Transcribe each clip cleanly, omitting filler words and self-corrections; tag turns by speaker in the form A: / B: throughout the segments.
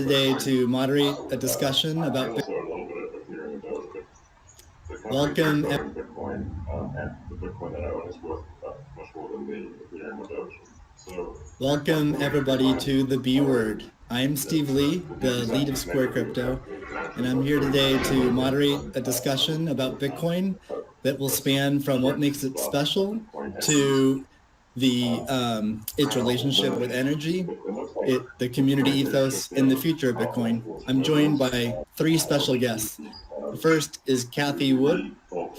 A: today to moderate a discussion about welcome.
B: Bitcoin, and the Bitcoin that I own is worth much more than the Ethereum adoption. So,
A: welcome everybody to the B Word. I'm Steve Lee, the lead of Square Crypto, and I'm here today to moderate a discussion about Bitcoin that will span from what makes it special to its relationship with energy, the community ethos, and the future of Bitcoin. I'm joined by three special guests. The first is Kathy Wood,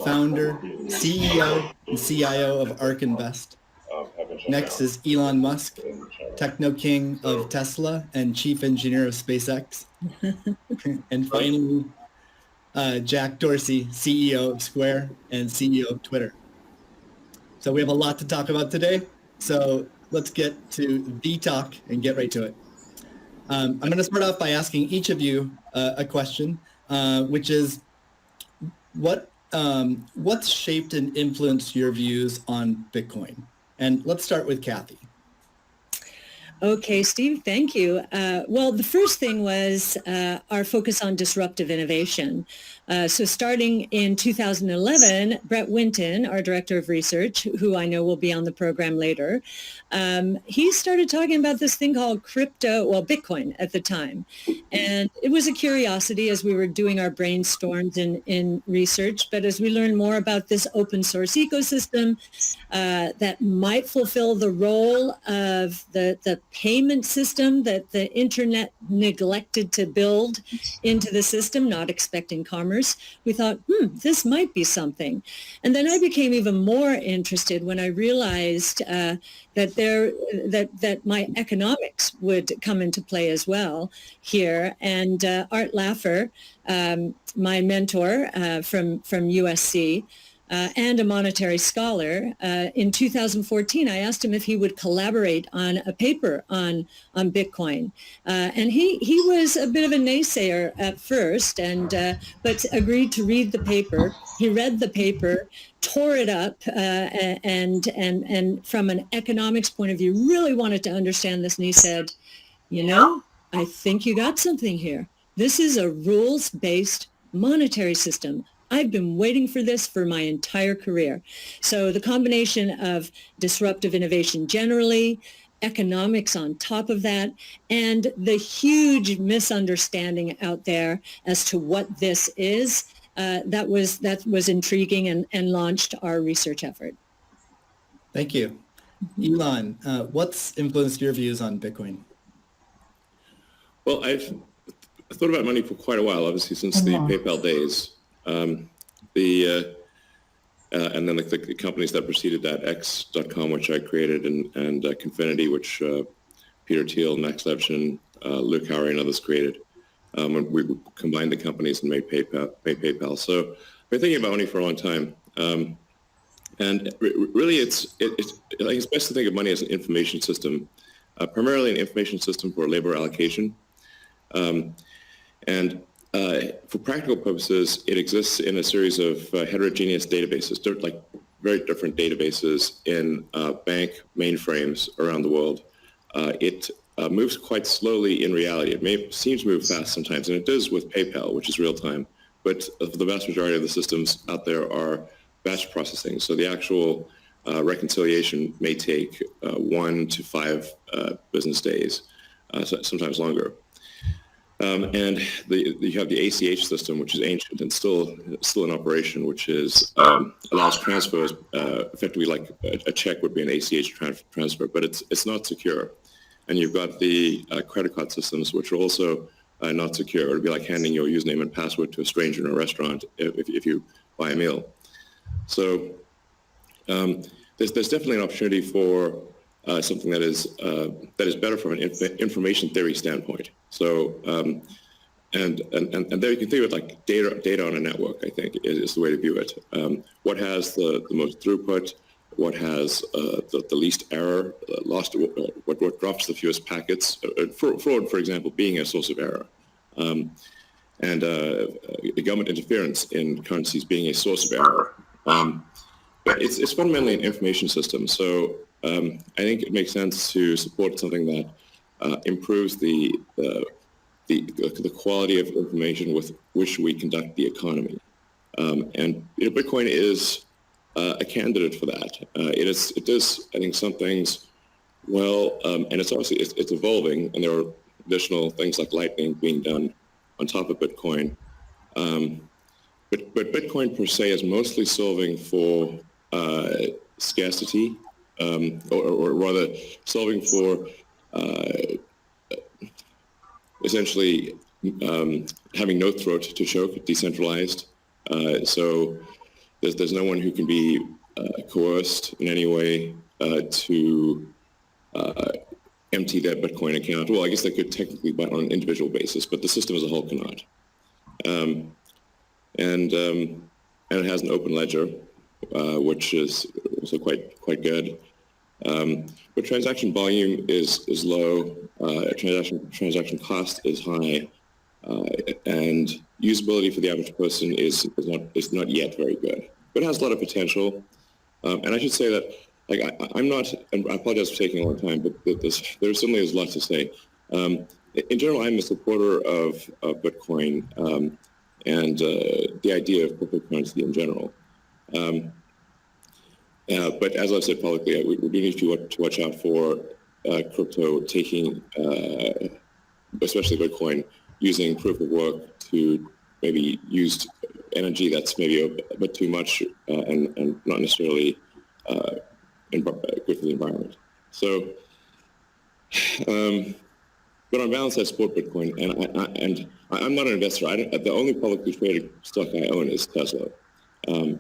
A: founder, CEO, and CIO of ARK Invest. Next is Elon Musk, techno king of Tesla and chief engineer of SpaceX. And finally, Jack Dorsey, CEO of Square and CEO of Twitter. So we have a lot to talk about today. So let's get to the talk and get right to it. I'm going to start off by asking each of you a question, which is what's shaped and influenced your views on Bitcoin? And let's start with Kathy.
C: Okay, Steve, thank you. Well, the first thing was our focus on disruptive innovation. So starting in 2011, Brett Winton, our director of research, who I know will be on the program later, he started talking about this thing called Bitcoin at the time. And it was a curiosity as we were doing our brainstorms in research. But as we learned more about this open source ecosystem that might fulfill the role of the payment system that the internet neglected to build into the system, not expecting commerce, we thought, this might be something. And then I became even more interested when I realized that my economics would come into play as well here. And Art Laffer, my mentor from USC, and a monetary scholar, in 2014, I asked him if he would collaborate on a paper on Bitcoin. And he was a bit of a naysayer at first, but agreed to read the paper. He read the paper, tore it up, and from an economics point of view, really wanted to understand this. And he said, I think you got something here. This is a rules-based monetary system. I've been waiting for this for my entire career. So the combination of disruptive innovation generally, economics on top of that, and the huge misunderstanding out there as to what this is, that was intriguing and launched our research effort.
A: Thank you. Elon, what's influenced your views on Bitcoin?
D: Well, I've thought about money for quite a while, obviously, since the PayPal days. And then the companies that preceded that, X.com, which I created, and Confinity, which Peter Thiel, Max Levchin, Luke Howry, and others created. And we combined the companies and made PayPal. So I've been thinking about money for a long time. And really, it's best to think of money as an information system, primarily an information system for labor allocation. For practical purposes, it exists in a series of heterogeneous databases, like very different databases in bank mainframes around the world. It moves quite slowly in reality. It seems to move fast sometimes, and it does with PayPal, which is real time. But the vast majority of the systems out there are batch processing. So the actual reconciliation may take 1 to 5 business days, sometimes longer. And you have the ACH system, which is ancient and still in operation, which is allows transfers effectively like a check would be an ACH transfer, but it's not secure. And you've got the credit card systems, which are also not secure. It would be like handing your username and password to a stranger in a restaurant if you buy a meal. So there's definitely an opportunity for something that is better from an information theory standpoint. So and there you can think of it like data on a network. I think is the way to view it. What has the most throughput? What has the least error? What drops the fewest packets? Fraud, for example, being a source of error, and government interference in currencies being a source of error. But it's fundamentally an information system. So I think it makes sense to support something that improves the the quality of information with which we conduct the economy. And Bitcoin is a candidate for that. It does, I think, some things well, and it's obviously it's evolving, and there are additional things like Lightning being done on top of Bitcoin. But Bitcoin per se is mostly solving for scarcity, or rather solving for essentially having no throat to choke, decentralized. So there's no one who can be coerced in any way to empty their Bitcoin account. Well, I guess they could technically on an individual basis, but the system as a whole cannot. And it has an open ledger, which is also quite good. But transaction volume is low. Transaction cost is high, and usability for the average person is not yet very good. But it has a lot of potential. And I should say that, like, I'm not, and I apologize for taking a long time, but there certainly is a lot to say. In general, I'm a supporter of Bitcoin and the idea of cryptocurrency in general. But as I've said publicly, we do need to watch out for crypto taking, especially Bitcoin, using proof of work to maybe use energy that's maybe a bit too much and not necessarily good for the environment. So, but on balance, I support Bitcoin, and I'm not an investor. The only publicly traded stock I own is Tesla, and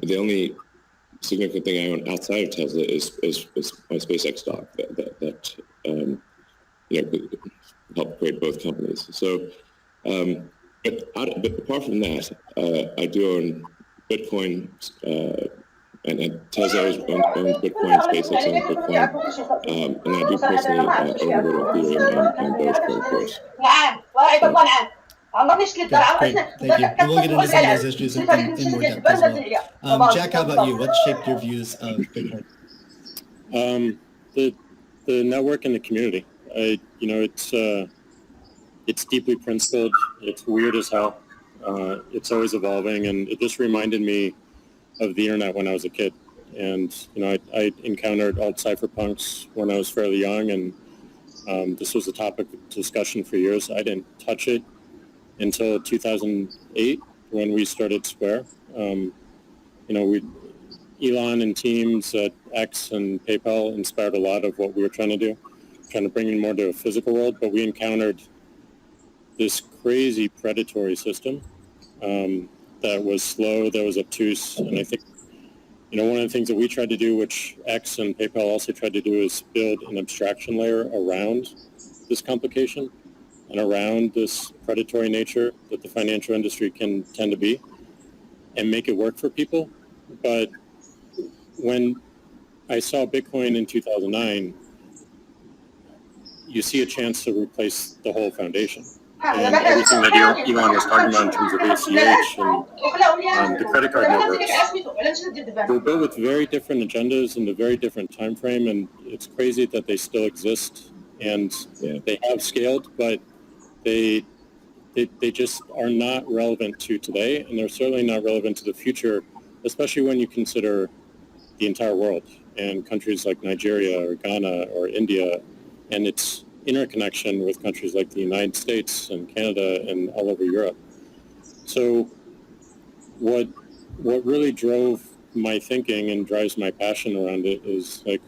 D: the only significant thing I own outside of Tesla is my SpaceX stock that helped create both companies. So, but apart from that, I do own Bitcoin, and Tesla owns Bitcoin, SpaceX owns Bitcoin, and I do personally own a little Ethereum and Dogecoin, of course.
A: Great, thank you. And we'll get into some of those issues in more depth as well. Jack, how about you? What shaped your views of Bitcoin?
E: The network and the community. It's deeply principled. It's weird as hell. It's always evolving, and it just reminded me of the internet when I was a kid. And I encountered alt cypherpunks when I was fairly young, and this was a topic of discussion for years. I didn't touch it until 2008 when we started Square. Elon and teams at X and PayPal inspired a lot of what we were trying to do, trying to bring in more to a physical world, but we encountered this crazy predatory system that was slow, that was obtuse, and I think one of the things that we tried to do, which X and PayPal also tried to do, is build an abstraction layer around this complication and around this predatory nature that the financial industry can tend to be, and make it work for people. But when I saw Bitcoin in 2009, you see a chance to replace the whole foundation. And everything that Elon was talking about in terms of ACH and the credit card networks, they're built with very different agendas and a very different time frame, and it's crazy that they still exist, and they have scaled, but they just are not relevant to today, and they're certainly not relevant to the future, especially when you consider the entire world and countries like Nigeria or Ghana or India, and its interconnection with countries like the United States and Canada and all over Europe. So what really drove my thinking and drives my passion around it is, like,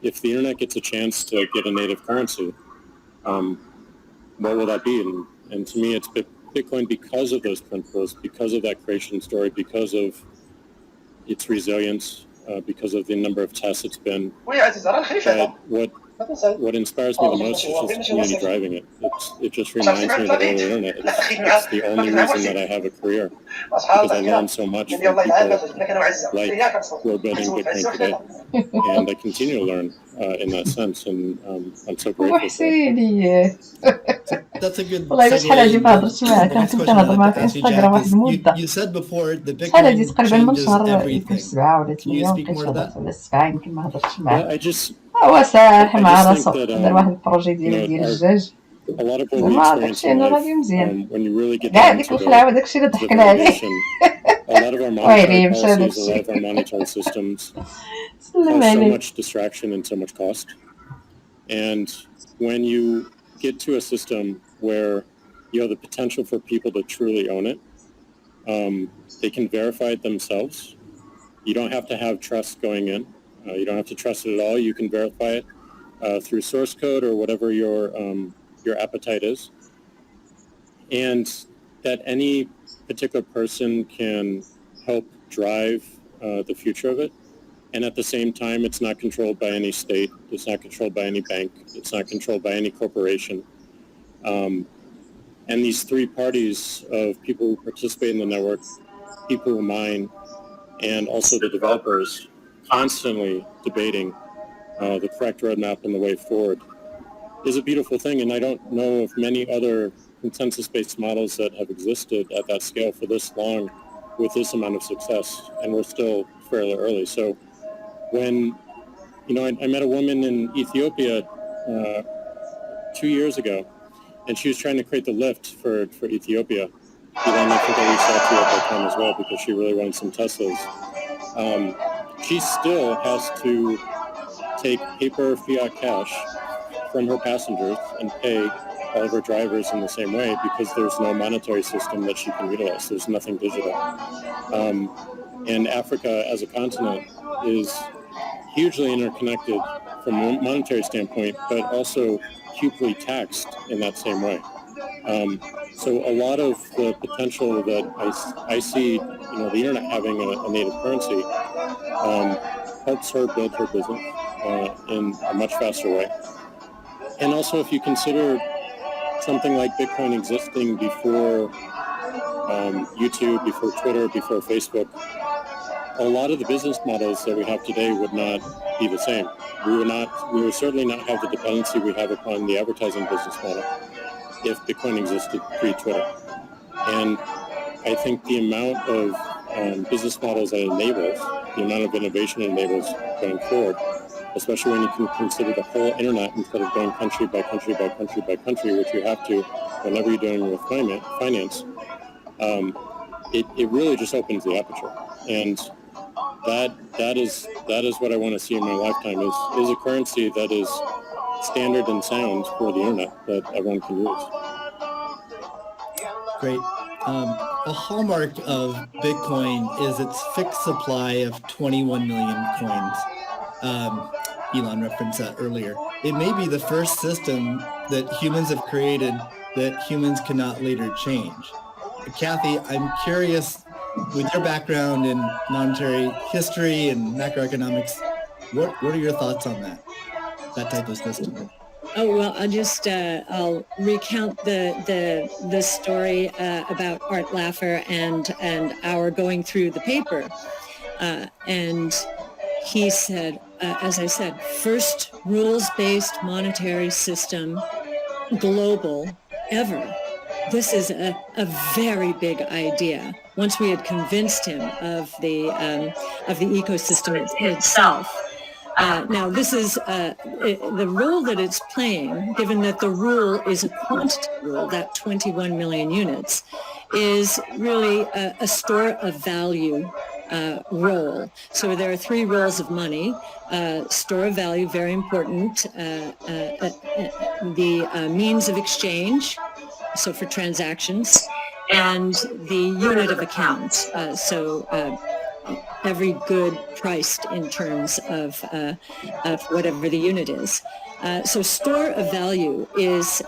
E: if the internet gets a chance to get a native currency, what will that be? And to me, it's Bitcoin because of those principles, because of that creation story, because of its resilience, because of the number of tests it's been. But what inspires me the most is just the community driving it. It just reminds me of the early internet. It's the only reason that I have a career, because I learned so much from people like who are building Bitcoin today. And I continue to learn in that sense, and I'm so grateful for it.
A: That's a good
F: والله إلا شحال هادي ما هضرتش معاك،
A: The next
F: كنت
A: question
F: كنهضر
A: I'd
F: معاه
A: like
F: في
A: to ask you,
F: انستغرام
A: Jack,
F: واحد
A: is
F: المدة.
A: you said before the
F: شحال هادي
A: Bitcoin
F: تقريبا من
A: changes
F: شهر يمكن
A: everything.
F: 7 ولا
A: Can
F: 8
A: you
F: ما
A: speak
F: بقيتش
A: more to
F: هضرت
A: that?
F: ولا 7 يمكن ما هضرتش
E: Yeah,
F: معاه.
E: I just
F: هو سارح
E: I
F: مع
E: just think
F: راسو
E: that
F: دار واحد البروجي ديالو ديال الدجاج.
E: a lot of what we
F: زعما
E: experience
F: داكشي
E: in
F: انا
E: life,
F: غادي مزيان
E: when you really get
F: كاع
E: down
F: ديك
E: to
F: الخلاعه داكشي اللي
E: the
F: ضحكنا عليه
E: foundation, a lot of our monetary
F: ويلي مشى
E: policies, a lot
F: داكشي
E: of our monetary systems
F: سلم
E: cause so
F: عليك
E: much distraction and so much cost. And when you get to a system where you have the potential for people to truly own it, they can verify it themselves. You don't have to have trust going in. You don't have to trust it at all. You can verify it through source code or whatever your appetite is. And that any particular person can help drive the future of it. And at the same time, it's not controlled by any state. It's not controlled by any bank. It's not controlled by any corporation. And these three parties of people who participate in the network, people who mine, and also the developers constantly debating the correct roadmap and the way forward is a beautiful thing. And I don't know of many other consensus-based models that have existed at that scale for this long with this amount of success. And we're still fairly early. So when, I met a woman in Ethiopia 2 years ago, and she was trying to create the lift for Ethiopia. Elon, I think I reached out to you at that time as well because she really wanted some Teslas. She still has to take paper fiat cash from her passengers and pay all of her drivers in the same way because there's no monetary system that she can utilize. There's nothing digital. And Africa as a continent is hugely interconnected from a monetary standpoint, but also hugely taxed in that same way. So a lot of the potential that I see, the internet having a native currency helps her build her business in a much faster way. And also, if you consider something like Bitcoin existing before YouTube, before Twitter, before Facebook, a lot of the business models that we have today would not be the same. We would certainly not have the dependency we have upon the advertising business model if Bitcoin existed pre-Twitter. And I think the amount of business models that it enables, the amount of innovation it enables going forward, especially when you can consider the whole internet instead of going country by country by country by country, which you have to whenever you're dealing with finance, it really just opens the aperture. And that is what I want to see in my lifetime is a currency that is standard and sound for the internet that everyone can use.
A: Great. A hallmark of Bitcoin is its fixed supply of 21 million coins. Elon referenced that earlier. It may be the first system that humans have created that humans cannot later change. Kathy, I'm curious, with your background in monetary history and macroeconomics, what are your thoughts on that type of system?
C: Oh, well, I'll recount the story about Art Laffer and our going through the paper. And he said, as I said, first rules-based monetary system, global, ever. This is a very big idea. Once we had convinced him of the ecosystem itself. Now, this is the role that it's playing, given that the rule is a quantity rule, that 21 million units, is really a store of value role. So there are three roles of money. Store of value, very important. The means of exchange, so for transactions, and the unit of account. Every good priced in terms of whatever the unit is. So store of value is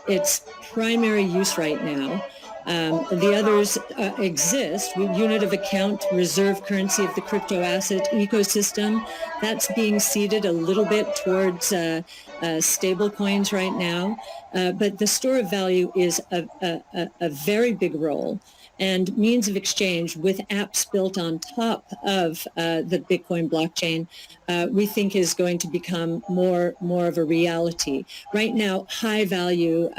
C: its primary use right now. The others exist. Unit of account, reserve currency of the crypto asset ecosystem. That's being seeded a little bit towards stable coins right now. But the store of value is a very big role. And means of exchange with apps built on top of the Bitcoin blockchain, we think is going to become more of a reality. Right now, high value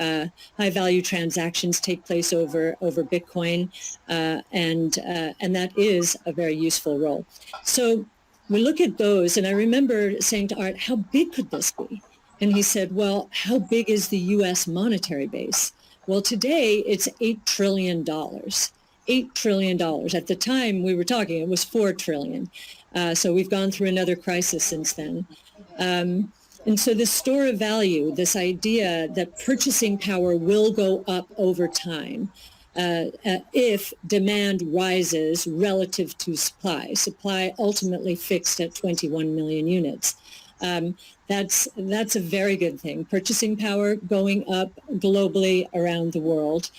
C: transactions take place over Bitcoin, and that is a very useful role. So we look at those, and I remember saying to Art, how big could this be? And he said, well, how big is the U.S. monetary base? Well, today it's $8 trillion. $8 trillion. At the time we were talking, it was $4 trillion. So we've gone through another crisis since then. And so this store of value, this idea that purchasing power will go up over time if demand rises relative to supply ultimately fixed at 21 million units. That's a very good thing. Purchasing power going up globally around the world.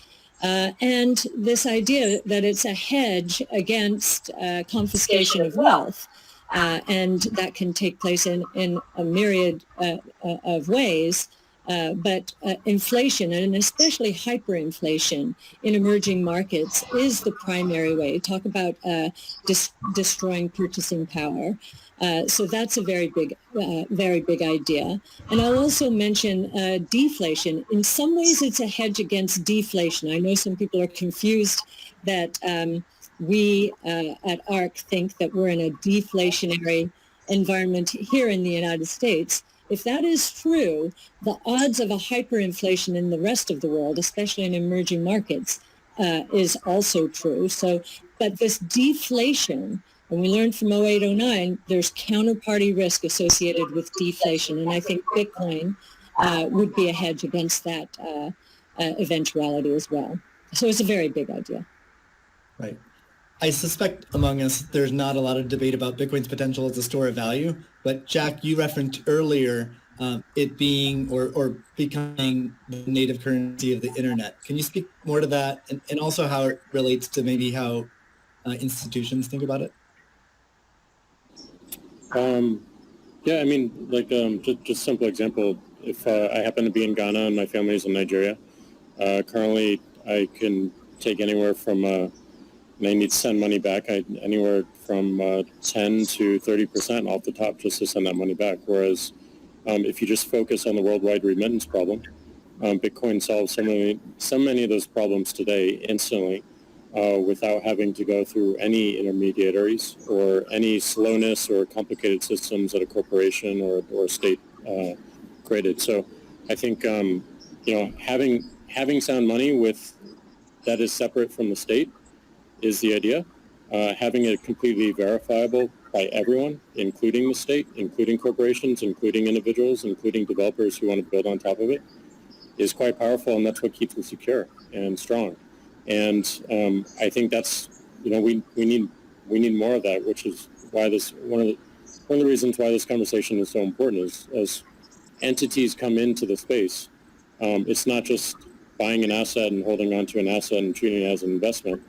C: And this idea that it's a hedge against confiscation of wealth. And that can take place in a myriad of ways. But inflation, and especially hyperinflation in emerging markets, is the primary way. Talk about destroying purchasing power. So that's a very big idea. And I'll also mention deflation. In some ways, it's a hedge against deflation. I know some people are confused that we at ARC think that we're in a deflationary environment here in the United States. If that is true, the odds of a hyperinflation in the rest of the world, especially in emerging markets, is also true. So, but this deflation, and we learned from 08-09, there's counterparty risk associated with deflation. And I think Bitcoin would be a hedge against that eventuality as well. So it's a very big idea.
A: Right. I suspect among us, there's not a lot of debate about Bitcoin's potential as a store of value. But Jack, you referenced earlier it being or becoming the native currency of the internet. Can you speak more to that and also how it relates to maybe how institutions think about it?
E: Yeah, I mean, like just simple example. If I happen to be in Ghana and my family is in Nigeria, currently I can take anywhere from and I need to send money back, anywhere from 10 to 30% off the top just to send that money back. Whereas if you just focus on the worldwide remittance problem, Bitcoin solves so many of those problems today instantly without having to go through any intermediaries or any slowness or complicated systems that a corporation or a state created. So I think having sound money that is separate from the state is the idea. Having it completely verifiable by everyone, including the state, including corporations, including individuals, including developers who want to build on top of it, is quite powerful, and that's what keeps it secure and strong. And I think that's we need more of that, which is why this one of the reasons why this conversation is so important is as entities come into the space, it's not just buying an asset and holding on to an asset and treating it as an investment.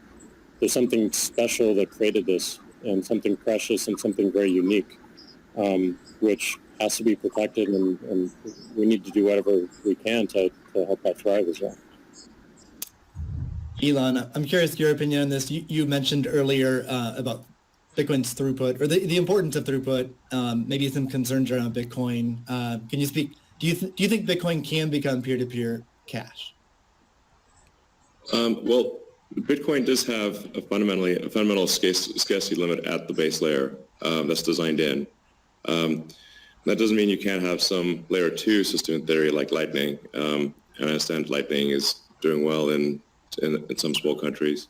E: There's something special that created this, and something precious and something very unique, which has to be protected, and we need to do whatever we can to help that thrive as well.
A: Elon, I'm curious your opinion on this. You mentioned earlier about Bitcoin's throughput, or the importance of throughput, maybe some concerns around Bitcoin. Can you speak? Do you think Bitcoin can become peer-to-peer cash?
D: Well, Bitcoin does have a fundamental scarcity limit at the base layer that's designed in. That doesn't mean you can't have some layer 2 system in theory like Lightning. And I understand Lightning is doing well in some small countries.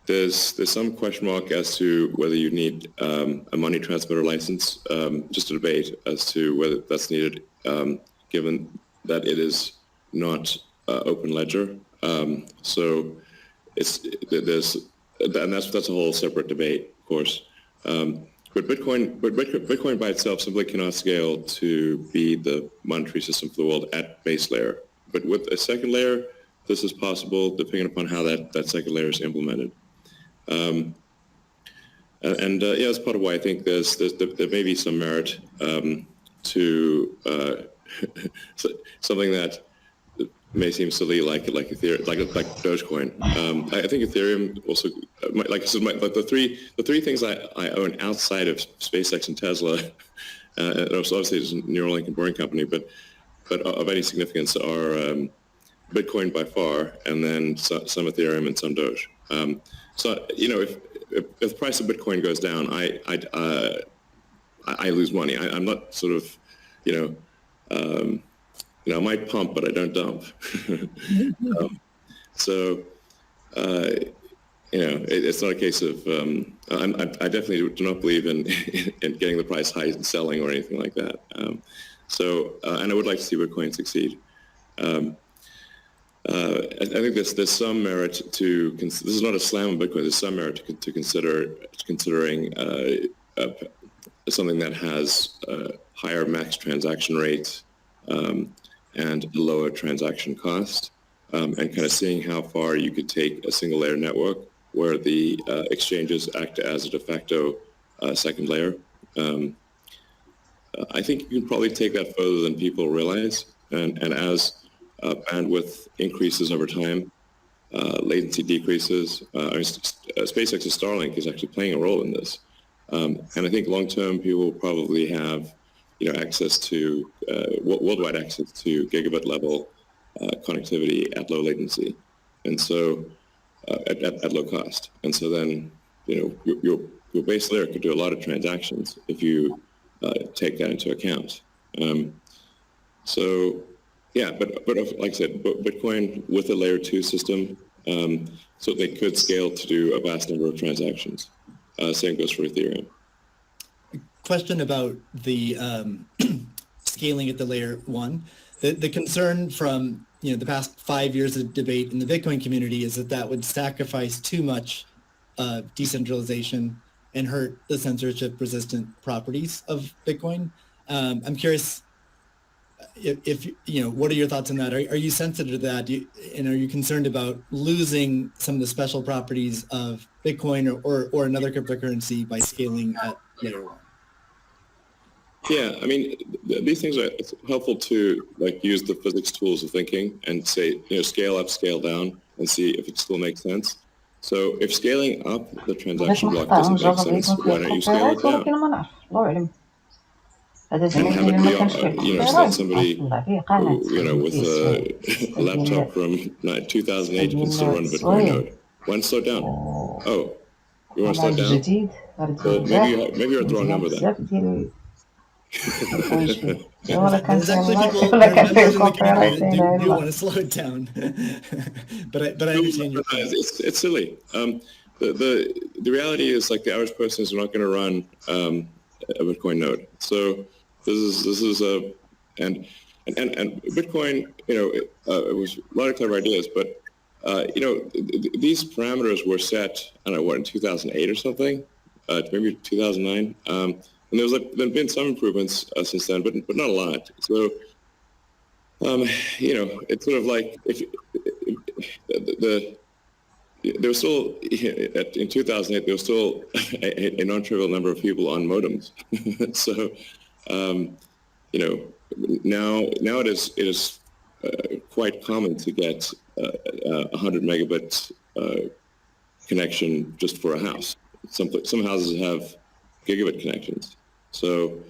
D: There's some question mark as to whether you need a money transmitter license. Just a debate as to whether that's needed, given that it is not open ledger. So that's a whole separate debate, of course. But Bitcoin by itself simply cannot scale to be the monetary system for the world at base layer. But with a second layer, this is possible depending upon how that second layer is implemented. That's part of why I think there may be some merit to something that may seem silly, like Ethereum, like Dogecoin. I think Ethereum also, like I said, the three things I own outside of SpaceX and Tesla, and obviously it's a Neuralink and Boring Company, but of any significance are Bitcoin by far, and then some Ethereum and some Doge. So if the price of Bitcoin goes down, I lose money. I'm not sort of I might pump, but I don't dump. So, it's not a case of, I definitely do not believe in getting the price high and selling or anything like that. And I would like to see Bitcoin succeed. I think there's some merit to, this is not a slam on Bitcoin, there's some merit to considering something that has higher max transaction rate and a lower transaction cost, and kind of seeing how far you could take a single layer network where the exchanges act as a de facto second layer. I think you can probably take that further than people realize, and as bandwidth increases over time, latency decreases. SpaceX's Starlink is actually playing a role in this, and I think long-term people will probably have, access to worldwide access to gigabit-level connectivity at low latency, and so at low cost. And so then, your base layer could do a lot of transactions if you take that into account. Yeah, but like I said, Bitcoin with a layer 2 system, so they could scale to do a vast number of transactions. Same goes for Ethereum.
A: Question about the scaling at the layer 1. The concern from the past 5 years of debate in the Bitcoin community is that would sacrifice too much decentralization and hurt the censorship-resistant properties of Bitcoin. I'm curious if what are your thoughts on that? Are you sensitive to that? And are you concerned about losing some of the special properties of Bitcoin or another cryptocurrency by scaling at layer 1?
D: Yeah, I mean, these things are helpful to use the physics tools of thinking and say, scale up, scale down, and see if it still makes sense. So if scaling up the transaction block doesn't make sense, why don't you scale it down? And have it be, so that somebody, with a laptop from 2008 can still run a Bitcoin node. Why not slow down? Oh, you want to slow down? Well, maybe you're at the wrong number then.
A: There's actually people, there's members in the community that do want to slow it down. but I understand your point.
D: It's silly. The reality is the average person is not going to run a Bitcoin node. So this is and Bitcoin, it was a lot of clever ideas, but these parameters were set, I don't know, in 2008 or something, maybe 2009. And there's been some improvements since then, but not a lot. So, it's sort of like there was still in 2008 there was still a non-trivial number of people on modems. So, now it is quite common to get 100 megabit connection just for a house. Some houses have gigabit connections. So,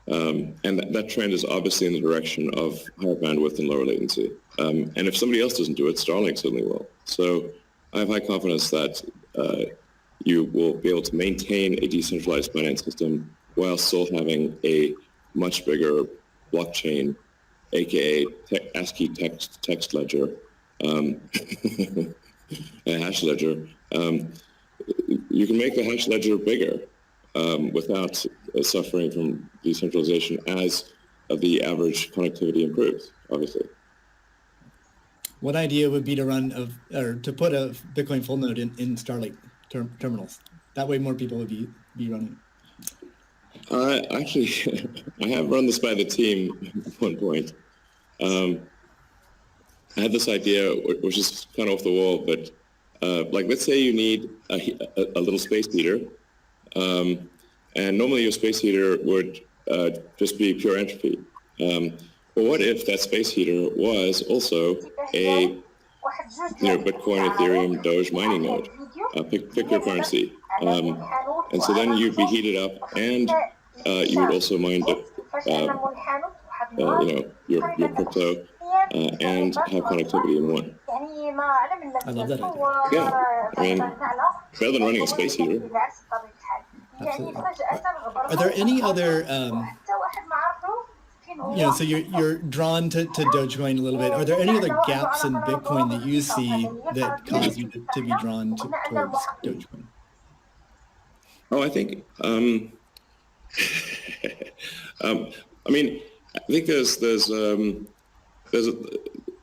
D: and that trend is obviously in the direction of higher bandwidth and lower latency. And if somebody else doesn't do it, Starlink certainly will. So I have high confidence that you will be able to maintain a decentralized finance system while still having a much bigger blockchain, aka ASCII text ledger, a hash ledger. You can make the hash ledger bigger without suffering from decentralization as the average connectivity improves, obviously.
A: One idea would be to put a Bitcoin full node in Starlink terminals. That way more people would be running.
D: Actually, I have run this by the team at one point. I had this idea, which is kind of off the wall, but let's say you need a little space heater, and normally your space heater would just be pure entropy. But what if that space heater was also a Bitcoin, Ethereum, Doge mining node? Pick your currency. And so then you'd be heated up, and you would also mine your crypto and have connectivity in one.
A: I love that idea.
D: Yeah, I mean, better than running a space heater.
A: Absolutely. Are there any other so you're drawn to Dogecoin a little bit. Are there any other gaps in Bitcoin that you see that cause you to be drawn towards Dogecoin?
D: Oh, I think, I mean, I think there's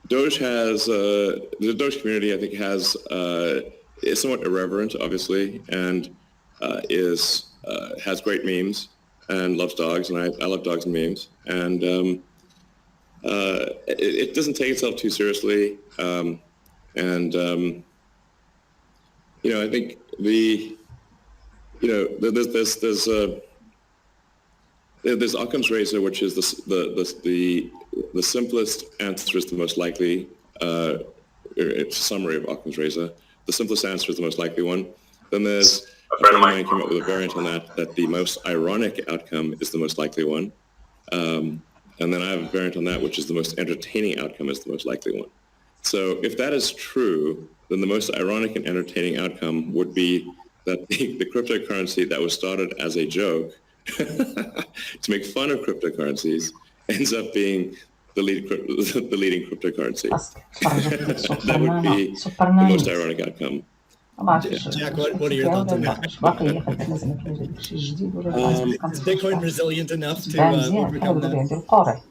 D: Doge has, the Doge community, I think, is somewhat irreverent, obviously, and has great memes and loves dogs, and I love dogs and memes, and it doesn't take itself too seriously, and I think there's Occam's razor, which is the simplest answer is the most likely. It's a summary of Occam's razor. The simplest answer is the most likely one. Then there's a friend of mine came up with a variant on that the most ironic outcome is the most likely one. And then I have a variant on that, which is the most entertaining outcome is the most likely one. So if that is true, then the most ironic and entertaining outcome would be that the cryptocurrency that was started as a joke to make fun of cryptocurrencies ends up being the leading cryptocurrency. That would be the most ironic outcome.
A: Jack, what are your thoughts on that? Is Bitcoin resilient enough to overcome that?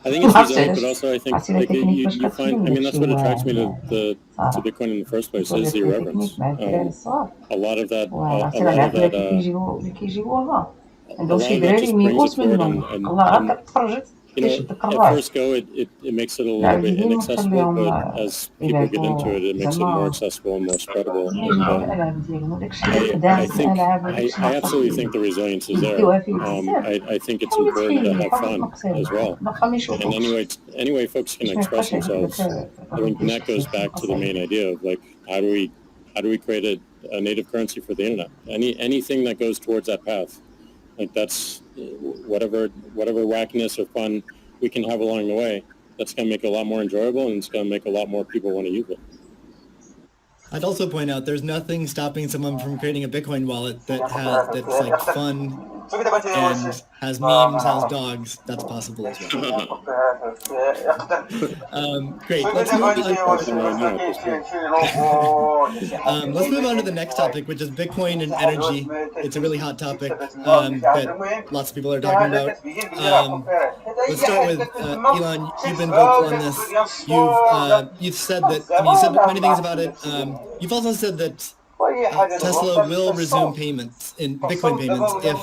E: I think it's resilient, but also I think you find, that's what attracts me to Bitcoin in the first place is the irreverence. A lot of that just brings it forward at first go, it makes it a little bit inaccessible, but as people get into it, it makes it more accessible and more spreadable. And I absolutely think the resilience is there. I think it's important to have fun as well. And anyway folks can express themselves. I think that goes back to the main idea of like, how do we create a native currency for the internet? Anything that goes towards that path. Like that's whatever wackiness or fun we can have along the way, that's going to make it a lot more enjoyable, and it's going to make a lot more people want to use it.
A: I'd also point out there's nothing stopping someone from creating a Bitcoin wallet that's like fun and has memes, has dogs. That's possible as well. Great. Let's move on to the next topic, which is Bitcoin and energy. It's a really hot topic that lots of people are talking about. Let's start with Elon. You've been vocal on this. You've said that. You said many things about it. You've also said that Tesla will resume payments in Bitcoin payments if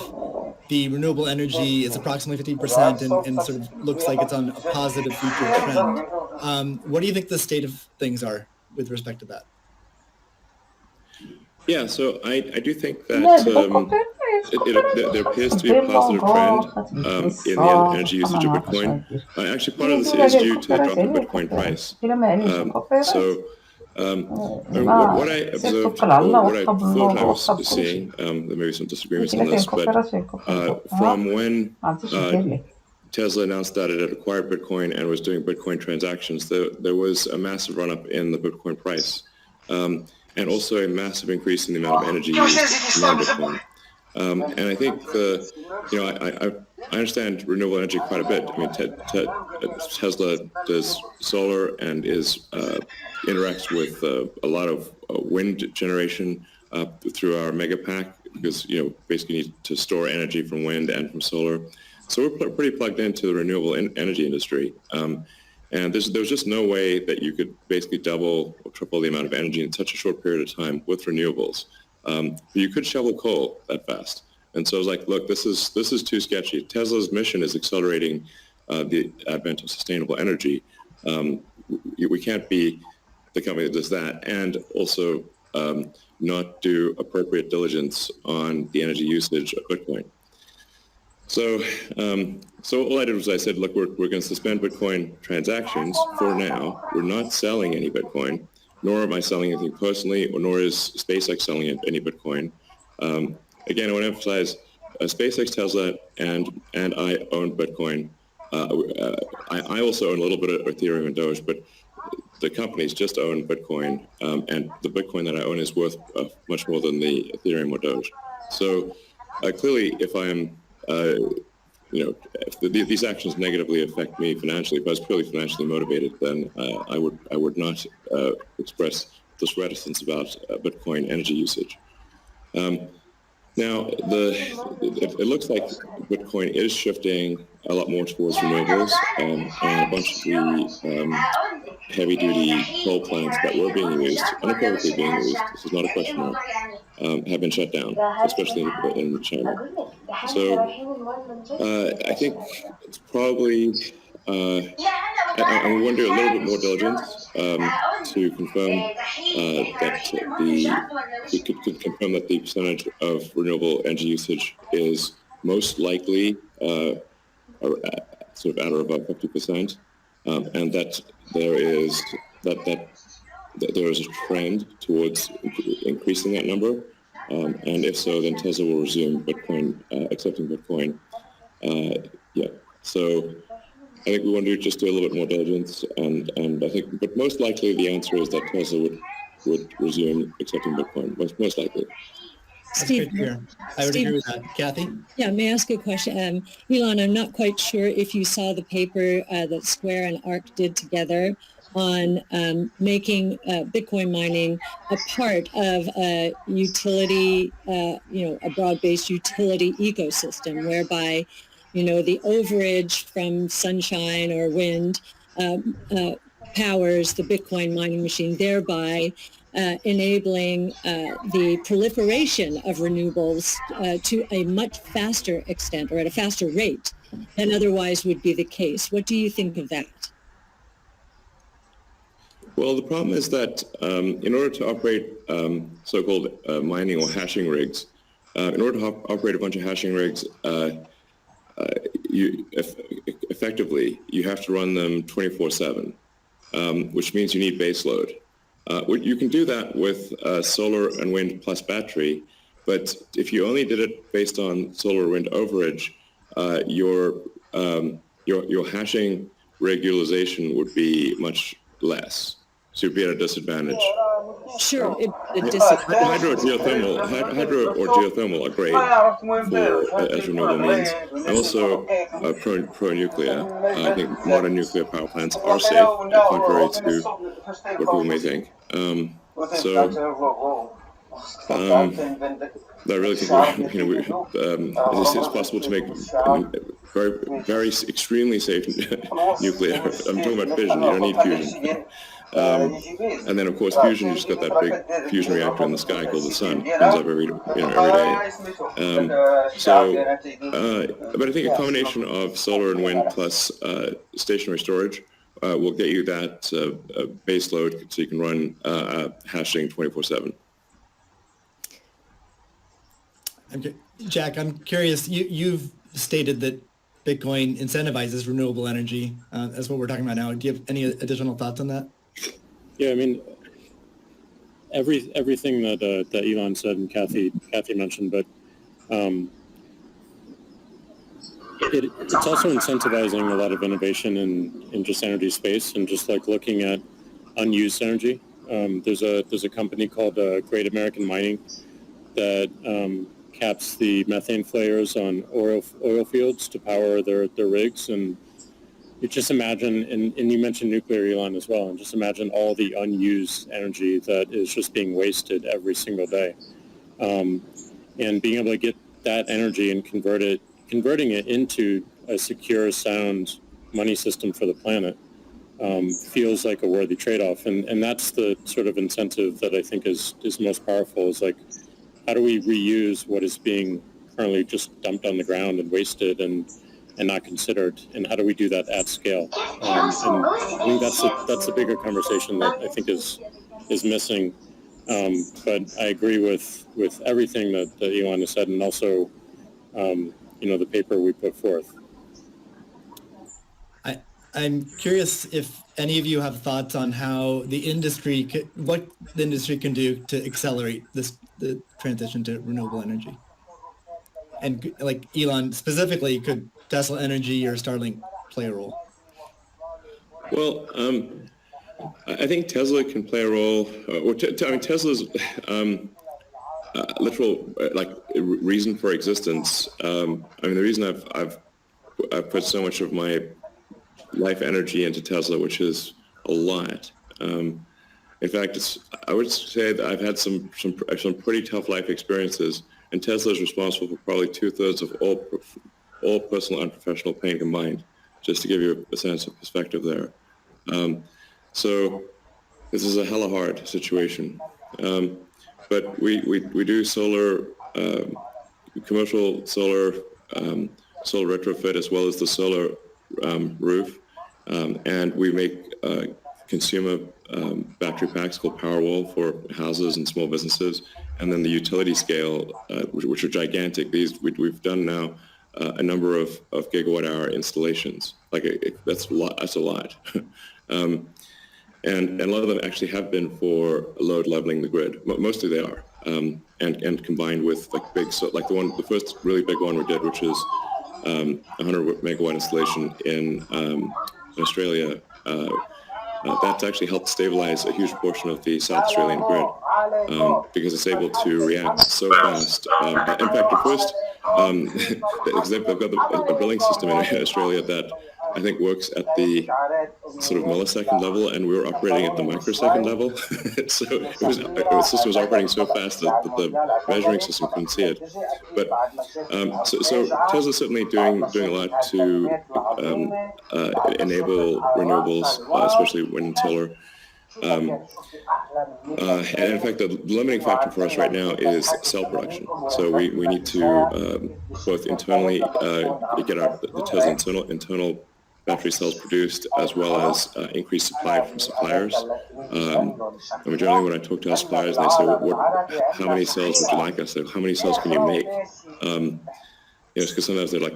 A: the renewable energy is approximately 50% and sort of looks like it's on a positive future trend. What do you think the state of things are with respect to that?
D: Yeah, so I do think that there appears to be a positive trend in the energy usage of Bitcoin. Actually, part of this is due to the drop in Bitcoin price. What I observed, or what I thought I was seeing, there may be some disagreements on this, but from when Tesla announced that it had acquired Bitcoin and was doing Bitcoin transactions, there was a massive run-up in the Bitcoin price, and also a massive increase in the amount of energy used to mine Bitcoin. And I think I understand renewable energy quite a bit. I mean, Tesla does solar and interacts with a lot of wind generation through our mega pack because basically need to store energy from wind and from solar. So we're pretty plugged into the renewable energy industry. And there's just no way that you could basically double or triple the amount of energy in such a short period of time with renewables. But you could shovel coal that fast. And so I was like, look, this is too sketchy. Tesla's mission is accelerating the advent of sustainable energy. We can't be the company that does that and also not do appropriate diligence on the energy usage of Bitcoin. So all I did was I said, look, we're going to suspend Bitcoin transactions for now. We're not selling any Bitcoin, nor am I selling anything personally, nor is SpaceX selling any Bitcoin. Again, I want to emphasize SpaceX, Tesla, and I own Bitcoin. I also own a little bit of Ethereum and Doge, but the companies just own Bitcoin, and the Bitcoin that I own is worth much more than the Ethereum or Doge. So clearly, if I'm if these actions negatively affect me financially, if I was purely financially motivated, then I would not express this reticence about Bitcoin energy usage. Now, it looks like Bitcoin is shifting a lot more towards renewables, and a bunch of the heavy-duty coal plants that were being used, unequivocally being used, this is not a question mark, have been shut down, especially in China. So I think it's probably, I want to do a little bit more diligence to confirm we could confirm that the percentage of renewable energy usage is most likely sort of at or above 50%, and that there is a trend towards increasing that number. And if so, then Tesla will resume Bitcoin, accepting Bitcoin. So I think we want to just do a little bit more diligence, and I think, but most likely the answer is that Tesla would resume accepting Bitcoin, most likely.
C: Steve,
A: I would agree with that. Kathy?
C: Yeah, may I ask a question? Elon, I'm not quite sure if you saw the paper that Square and ARC did together on making Bitcoin mining a part of a utility, a broad-based utility ecosystem whereby, the overage from sunshine or wind powers the Bitcoin mining machine, thereby enabling the proliferation of renewables to a much faster extent or at a faster rate than otherwise would be the case. What do you think of that?
D: Well, the problem is that in order to operate so-called mining or hashing rigs, in order to operate a bunch of hashing rigs, effectively, you have to run them 24/7, which means you need base load. You can do that with solar and wind plus battery, but if you only did it based on solar or wind overage, your hashing rig utilization would be much less. So you'd be at a disadvantage.
C: Sure.
D: Hydro or geothermal are great as renewable means, and also pro-nuclear. I think modern nuclear power plants are safe, contrary to what people may think. I really think it's possible to make very, very extremely safe nuclear. I'm talking about fission. You don't need fusion. And then, of course, fusion, you just got that big fusion reactor in the sky called the sun. Comes up every day. But I think a combination of solar and wind plus stationary storage will get you that base load so you can run hashing 24/7.
A: Jack, I'm curious, you've stated that Bitcoin incentivizes renewable energy. That's what we're talking about now. Do you have any additional thoughts on that?
E: Yeah, I mean, everything that Elon said and Kathy mentioned, but it's also incentivizing a lot of innovation in just energy space and just like looking at unused energy. There's a company called Great American Mining that caps the methane flares on oil fields to power their rigs, and you just imagine, and you mentioned nuclear, Elon, as well, and just imagine all the unused energy that is just being wasted every single day. And being able to get that energy and converting it into a secure, sound money system for the planet feels like a worthy trade-off. And that's the sort of incentive that I think is most powerful, is like, how do we reuse what is being currently just dumped on the ground and wasted and not considered, and how do we do that at scale? And I think that's a bigger conversation that I think is missing. But I agree with everything that Elon has said, and also the paper we put forth.
A: I'm curious if any of you have thoughts on how what the industry can do to accelerate the transition to renewable energy. And like Elon specifically, could Tesla Energy or Starlink play a role?
D: Well, I think Tesla can play a role. Tesla's literal reason for existence. The reason I've put so much of my life energy into Tesla, which is a lot. In fact, I would say that I've had some pretty tough life experiences, and Tesla is responsible for probably 2/3 of all personal and professional pain combined, just to give you a sense of perspective there. So this is a hella hard situation. But we do solar, commercial solar, solar retrofit, as well as the solar roof, and we make consumer battery packs called Powerwall for houses and small businesses, and then the utility scale, which are gigantic. We've done now a number of gigawatt hour installations. That's a lot. That's a lot. And a lot of them actually have been for load leveling the grid. Mostly they are, and combined with the first really big one we did, which is 100 megawatt installation in Australia. That's actually helped stabilize a huge portion of the South Australian grid because it's able to react so fast. In fact, the first, because they've got a billing system in Australia that I think works at the sort of millisecond level, and we were operating at the microsecond level. So the system was operating so fast that the measuring system couldn't see it. But so Tesla's certainly doing a lot to enable renewables, especially wind and solar. And in fact, the limiting factor for us right now is cell production. So we need to both internally get the Tesla internal battery cells produced, as well as increased supply from suppliers. Generally, when I talk to our suppliers, they say, how many cells would you like? I say, how many cells can you make? Because sometimes they're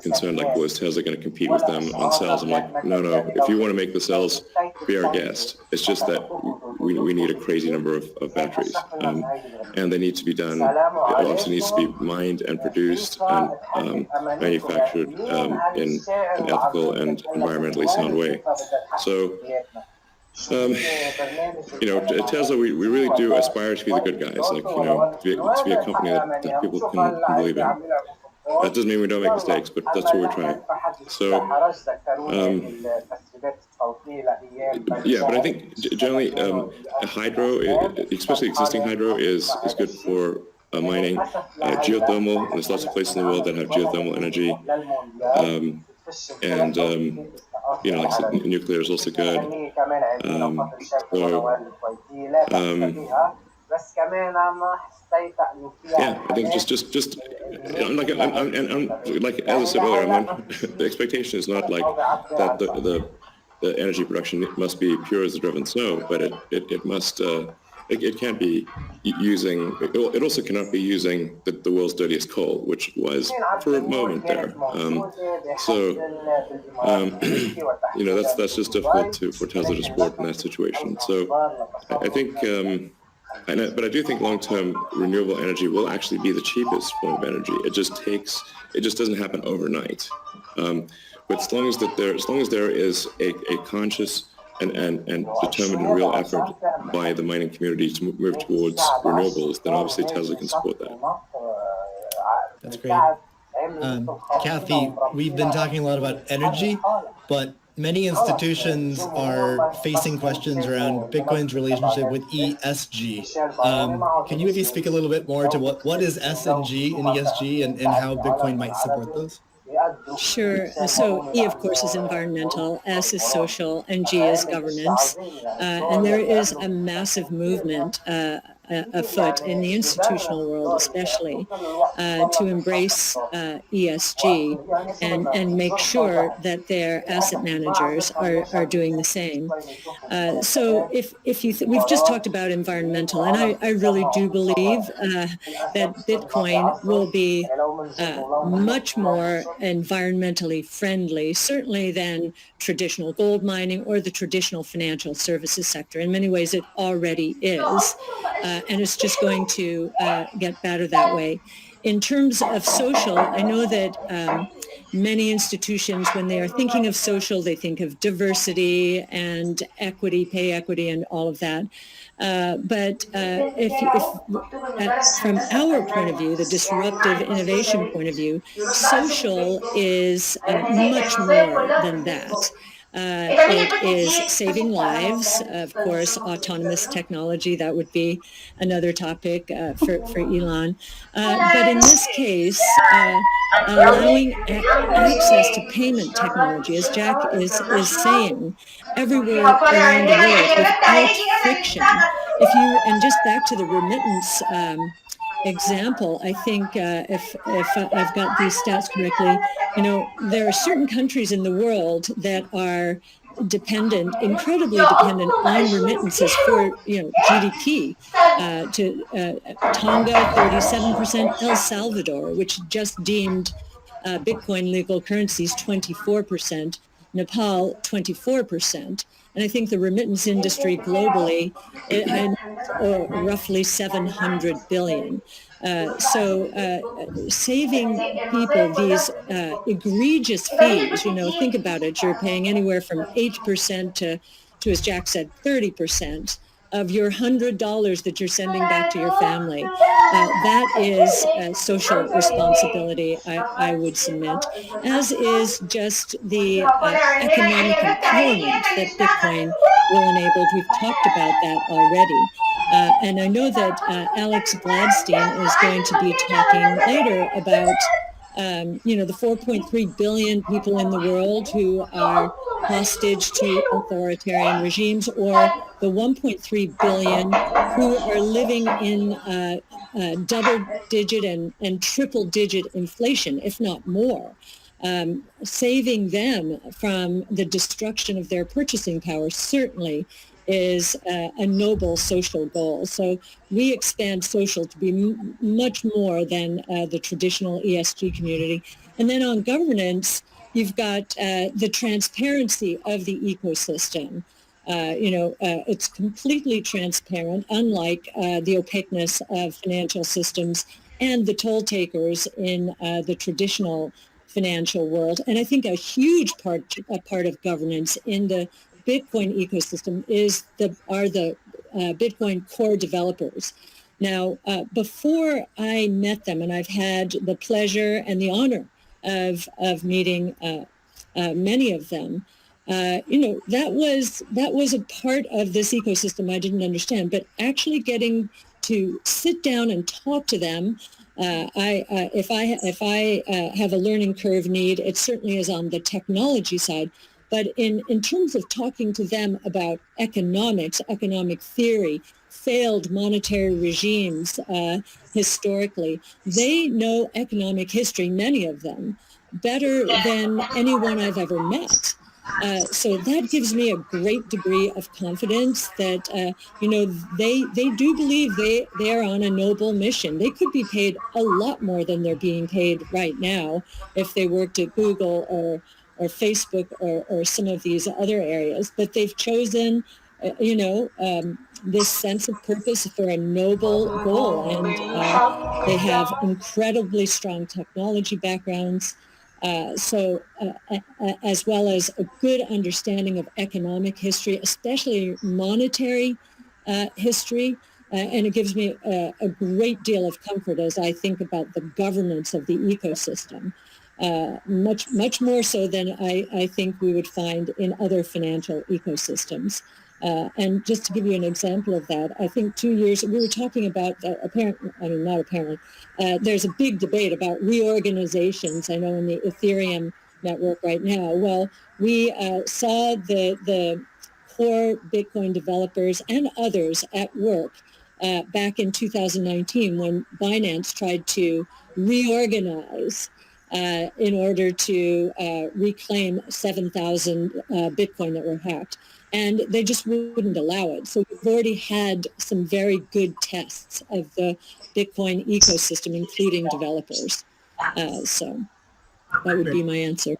D: concerned, well, is Tesla going to compete with them on cells? I'm like, no. If you want to make the cells, be our guest. It's just that we need a crazy number of batteries, and they need to be done. It obviously needs to be mined and produced and manufactured in an ethical and environmentally sound way. So. Tesla, we really do aspire to be the good guys, to be a company that people can believe in. That doesn't mean we don't make mistakes, but that's what we're trying. So, but I think generally hydro, especially existing hydro, is good for mining. Geothermal, there's lots of places in the world that have geothermal energy. Like I said, nuclear is also good. I think just like as I said earlier, the expectation is not that the energy production must be pure as the driven snow, but it must it can't be using. It also cannot be using the world's dirtiest coal, which was for a moment there. That's just difficult for Tesla to support in that situation. So I think. But I do think long-term renewable energy will actually be the cheapest form of energy. It just doesn't happen overnight. But as long as there is a conscious and determined and real effort by the mining community to move towards renewables, then obviously Tesla can support that.
A: That's great. Kathy, we've been talking a lot about energy, but many institutions are facing questions around Bitcoin's relationship with ESG. Can you maybe speak a little bit more to what is S and G in ESG and how Bitcoin might support those?
C: Sure. So E, of course, is environmental, S is social, and G is governance. And there is a massive movement afoot in the institutional world, especially, to embrace ESG and make sure that their asset managers are doing the same. So if we've just talked about environmental, and I really do believe that Bitcoin will be much more environmentally friendly, certainly than traditional gold mining or the traditional financial services sector. In many ways, it already is. And it's just going to get better that way. In terms of social, I know that many institutions, when they are thinking of social, they think of diversity and equity, pay equity, and all of that. But from our point of view, the disruptive innovation point of view, social is much more than that. It is saving lives, of course, autonomous technology, that would be another topic for Elon. But in this case, allowing access to payment technology, as Jack is saying, everywhere around the world without friction. And just back to the remittance example, I think if I've got these stats correctly, there are certain countries in the world that are incredibly dependent on remittances for, GDP. Tonga, 37%, El Salvador, which just deemed Bitcoin legal currencies, 24%, Nepal, 24%. And I think the remittance industry globally, roughly 700 billion. Saving people these egregious fees, think about it, you're paying anywhere from 8% to, as Jack said, 30% of your $100 that you're sending back to your family. That is social responsibility, I would submit, as is just the economic empowerment that Bitcoin will enable. We've talked about that already. And I know that Alex Gladstein is going to be talking later about, the 4.3 billion people in the world who are hostage to authoritarian regimes, or the 1.3 billion who are living in double-digit and triple-digit inflation, if not more. Saving them from the destruction of their purchasing power certainly is a noble social goal. So we expand social to be much more than the traditional ESG community. And then on governance, you've got the transparency of the ecosystem. It's completely transparent, unlike the opaqueness of financial systems and the toll takers in the traditional financial world. And I think a huge part of governance in the Bitcoin ecosystem are the Bitcoin core developers. Now, before I met them, and I've had the pleasure and the honor of meeting many of them, that was a part of this ecosystem I didn't understand. But actually getting to sit down and talk to them, if I have a learning curve need, it certainly is on the technology side. But in terms of talking to them about economics, economic theory, failed monetary regimes historically, they know economic history, many of them, better than anyone I've ever met. So that gives me a great degree of confidence that, they do believe they are on a noble mission. They could be paid a lot more than they're being paid right now if they worked at Google or Facebook or some of these other areas, but they've chosen, this sense of purpose for a noble goal. And they have incredibly strong technology backgrounds, as well as a good understanding of economic history, especially monetary history. And it gives me a great deal of comfort as I think about the governance of the ecosystem. Much more so than I think we would find in other financial ecosystems. And just to give you an example of that, I think 2 years, we were talking about, there's a big debate about reorganizations, I know, in the Ethereum network right now. Well, we saw the core Bitcoin developers and others at work back in 2019 when Binance tried to reorganize in order to reclaim 7,000 Bitcoin that were hacked. And they just wouldn't allow it. So we've already had some very good tests of the Bitcoin ecosystem, including developers. So that would be my answer.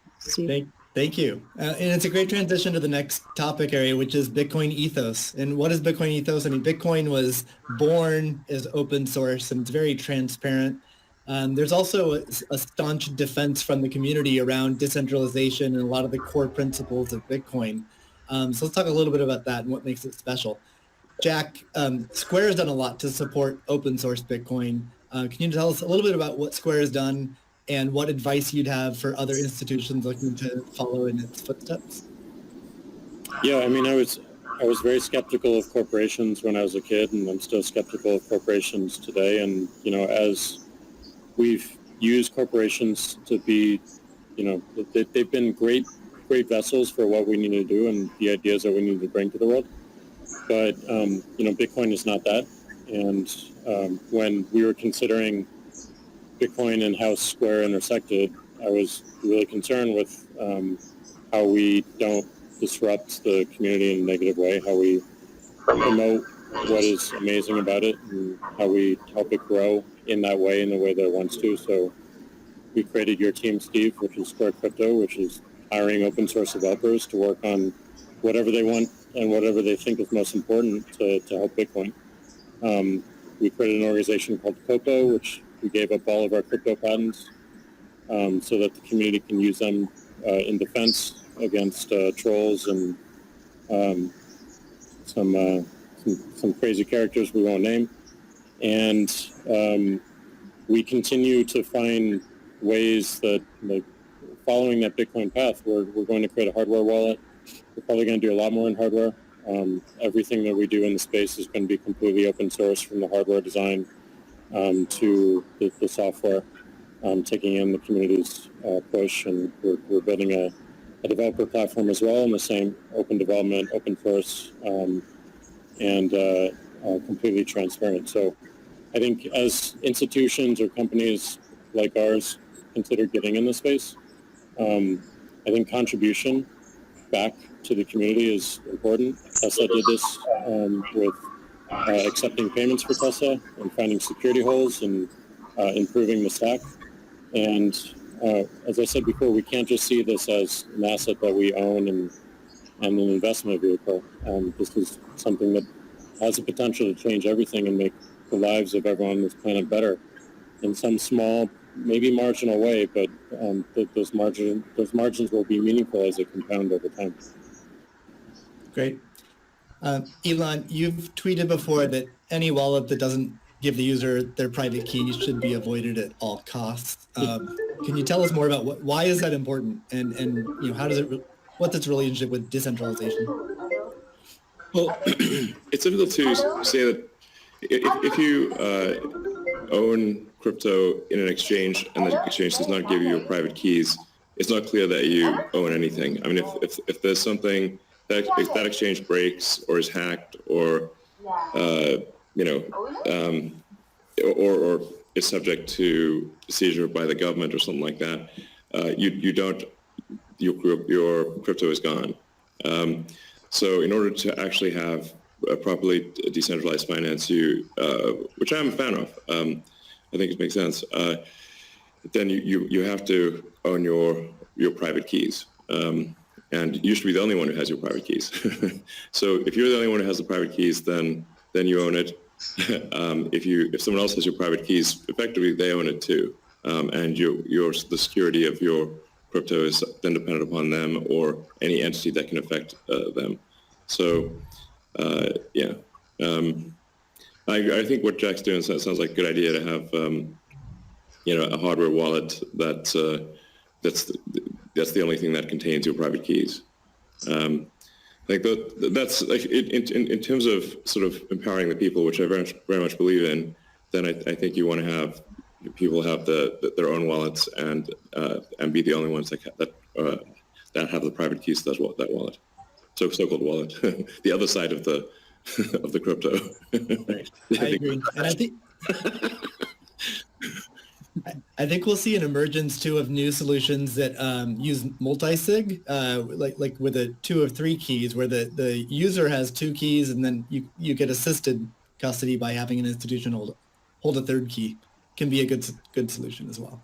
A: Thank you. And it's a great transition to the next topic area, which is Bitcoin ethos. And what is Bitcoin ethos? I mean, Bitcoin was born as open source and it's very transparent. There's also a staunch defense from the community around decentralization and a lot of the core principles of Bitcoin. So let's talk a little bit about that and what makes it special. Jack, Square has done a lot to support open source Bitcoin. Can you tell us a little bit about what Square has done and what advice you'd have for other institutions looking to follow in its footsteps?
E: Yeah, I mean, I was very skeptical of corporations when I was a kid, and I'm still skeptical of corporations today. And, you know, as we've used corporations to be, you know, they've been great vessels for what we need to do and the ideas that we need to bring to the world. But, you know, Bitcoin is not that. And when we were considering Bitcoin and how Square intersected, I was really concerned with how we don't disrupt the community in a negative way, how we promote what is amazing about it, and how we help it grow in that way, in the way that it wants to. So we created Your Team, Steve, which is Square Crypto, which is hiring open source developers to work on whatever they want and whatever they think is most important to help Bitcoin. We created an organization called Coco, which we gave up all of our crypto patents so that the community can use them in defense against trolls and some crazy characters we won't name. And we continue to find ways that, like, following that Bitcoin path, we're going to create a hardware wallet. We're probably going to do a lot more in hardware. Everything that we do in the space is going to be completely open source, from the hardware design to the software, taking in the community's push. And we're building a developer platform as well, in the same open development, open source, and completely transparent. So I think as institutions or companies like ours consider getting in the space, I think contribution back to the community is important. Tesla did this with accepting payments for Tesla and finding security holes and improving the stack. And as I said before, we can't just see this as an asset that we own and an investment vehicle. This is something that has the potential to change everything and make the lives of everyone on this planet better in some small, maybe marginal way, but those margins will be meaningful as they compound over time.
A: Great. Elon, you've tweeted before that any wallet that doesn't give the user their private key should be avoided at all costs. Can you tell us more about why is that important, and you know, how does it what's its relationship with decentralization?
D: Well, it's difficult to say that if you own crypto in an exchange and the exchange does not give you your private keys, it's not clear that you own anything. I mean, if there's something that if that exchange breaks or is hacked or you know, or is subject to seizure by the government or something like that, your crypto is gone. So in order to actually have a properly decentralized finance, which I'm a fan of, I think it makes sense, then you have to own your private keys. And you should be the only one who has your private keys. So if you're the only one who has the private keys, then you own it. If someone else has your private keys, effectively they own it too. And the security of your crypto is then dependent upon them or any entity that can affect them. So yeah, I think what Jack's doing sounds like a good idea to have you know, a hardware wallet that's the only thing that contains your private keys. Like that's like in terms of sort of empowering the people, which I very much believe in. Then I think you want to have people have their own wallets and be the only ones that have the private keys to that wallet, so-called wallet, the other side of the crypto.
A: I agree, and I think we'll see an emergence too of new solutions that use multi-sig, like with 2 or 3 keys, where the user has 2 keys and then you get assisted custody by having an institution hold a 3rd key. Can be a good solution as well.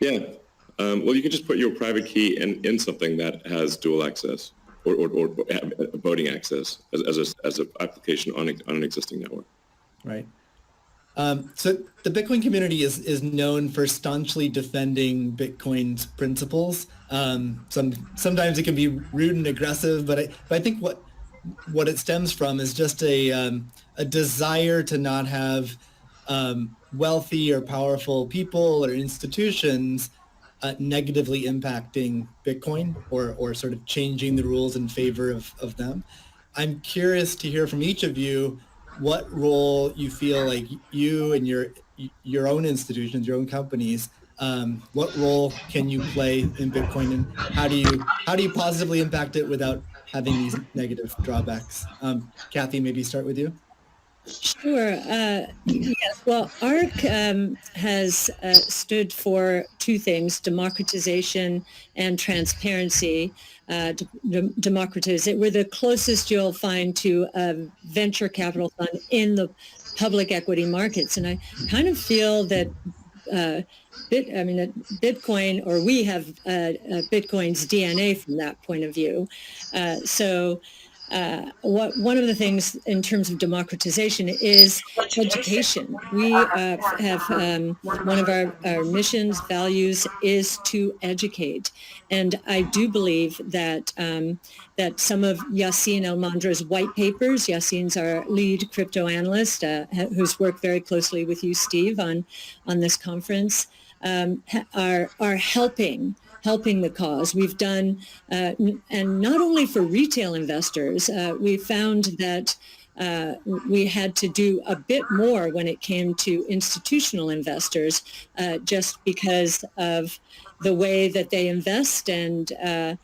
A: Yeah.
D: Well, you can just put your private key in something that has dual access or voting access as an application on an existing network.
A: Right. So the Bitcoin community is known for staunchly defending Bitcoin's principles. Sometimes it can be rude and aggressive, but I think what it stems from is just a desire to not have wealthy or powerful people or institutions negatively impacting Bitcoin or sort of changing the rules in favor of them. I'm curious to hear from each of you what role you feel like you and your own institutions, your own companies, what role can you play in Bitcoin, and how do you positively impact it without having these negative drawbacks? Kathy, maybe start with you.
C: Sure. Yes. Well, ARC has stood for two things: democratization and transparency. We're the closest you'll find to a venture capital fund in the public equity markets, and I kind of feel that Bitcoin, or we have Bitcoin's DNA from that point of view. One of the things in terms of democratization is education. We have one of our missions, values, is to educate. And I do believe that that some of Yassine El-Mandra's white papers, Yassine's our lead crypto analyst, who's worked very closely with you, Steve, on this conference, are helping the cause. We've done, and not only for retail investors, we found that we had to do a bit more when it came to institutional investors, just because of the way that they invest and the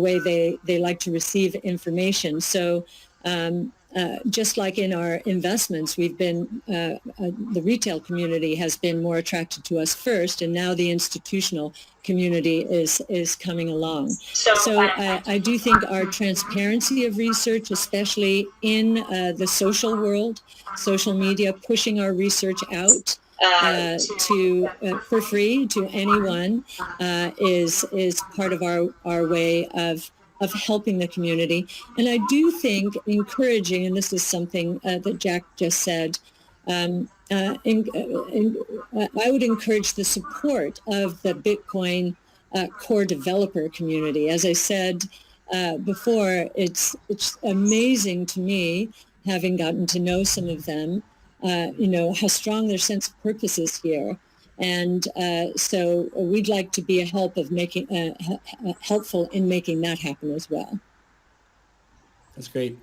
C: way they like to receive information. So just like in our investments, we've been, the retail community has been more attracted to us first, and now the institutional community is coming along. So I do think our transparency of research, especially in the social world, social media, pushing our research out for free to anyone, is part of our way of helping the community. And I do think encouraging, and this is something that Jack just said, I would encourage the support of the Bitcoin core developer community. As I said before, it's amazing to me, having gotten to know some of them, how strong their sense of purpose is here. And so we'd like to be helpful in making that happen as well.
A: That's great.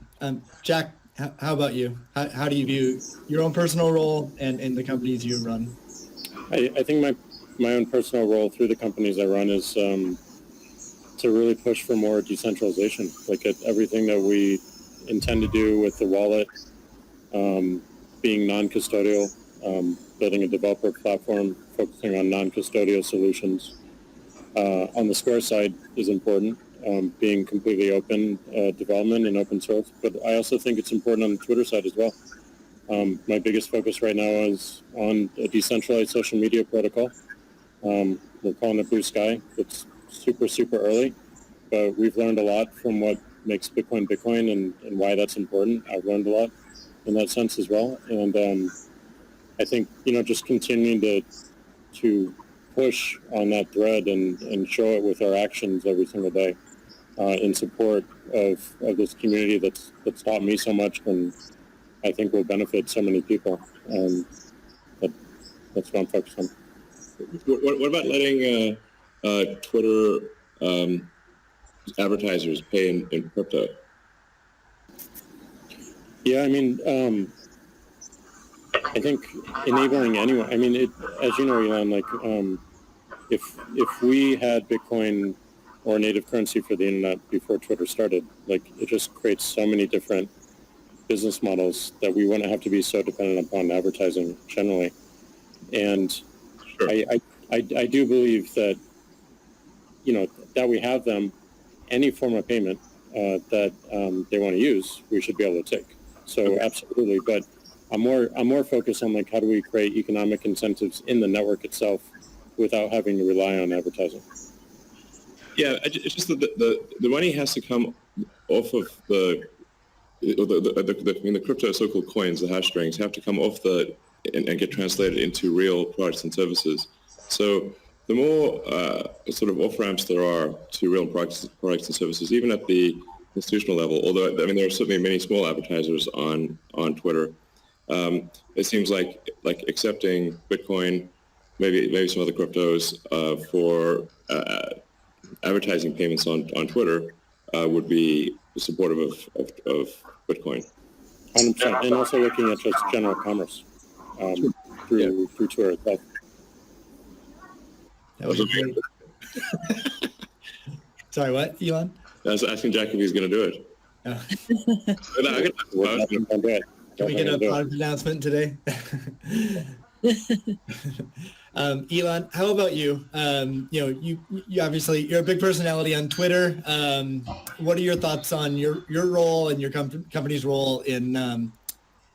A: Jack, how about you? How do you view your own personal role and the companies you run?
E: I think my own personal role through the companies I run is to really push for more decentralization, like at everything that we intend to do with the wallet, being non-custodial, building a developer platform, focusing on non-custodial solutions. On the Square side is important, being completely open development and open source. But I also think it's important on the Twitter side as well. My biggest focus right now is on a decentralized social media protocol. We're calling it Blue Sky. It's super, super early, but we've learned a lot from what makes Bitcoin Bitcoin and why that's important. I've learned a lot in that sense as well. And I think, just continuing to push on that thread and show it with our actions every single day in support of this community that's taught me so much and I think will benefit so many people. That's what I'm focused on.
D: What about letting Twitter advertisers pay in crypto?
E: Yeah, I think enabling anyone. As you know, Elon, if we had Bitcoin or native currency for the internet before Twitter started, it just creates so many different business models that we wouldn't have to be so dependent upon advertising generally. And sure. I do believe that, that we have them, any form of payment that they want to use, we should be able to take. So okay. Absolutely, but I'm more focused on how do we create economic incentives in the network itself without having to rely on advertising.
D: Yeah, it's just that the money has to come off of the crypto so-called coins, the hash strings have to come off the and get translated into real products and services. So the more sort of off-ramps there are to real products and services, even at the institutional level, although I mean there are certainly many small advertisers on Twitter, it seems like accepting Bitcoin, maybe some other cryptos for advertising payments on Twitter would be supportive of Bitcoin.
E: 100%. And also looking at just general commerce through Twitter itself.
A: That was great. Sorry, what, Elon?
D: I was asking Jack if he's going to do it.
A: Oh. Can we get a product announcement today? Elon, how about you? You obviously you're a big personality on Twitter. What are your thoughts on your role and your company's role in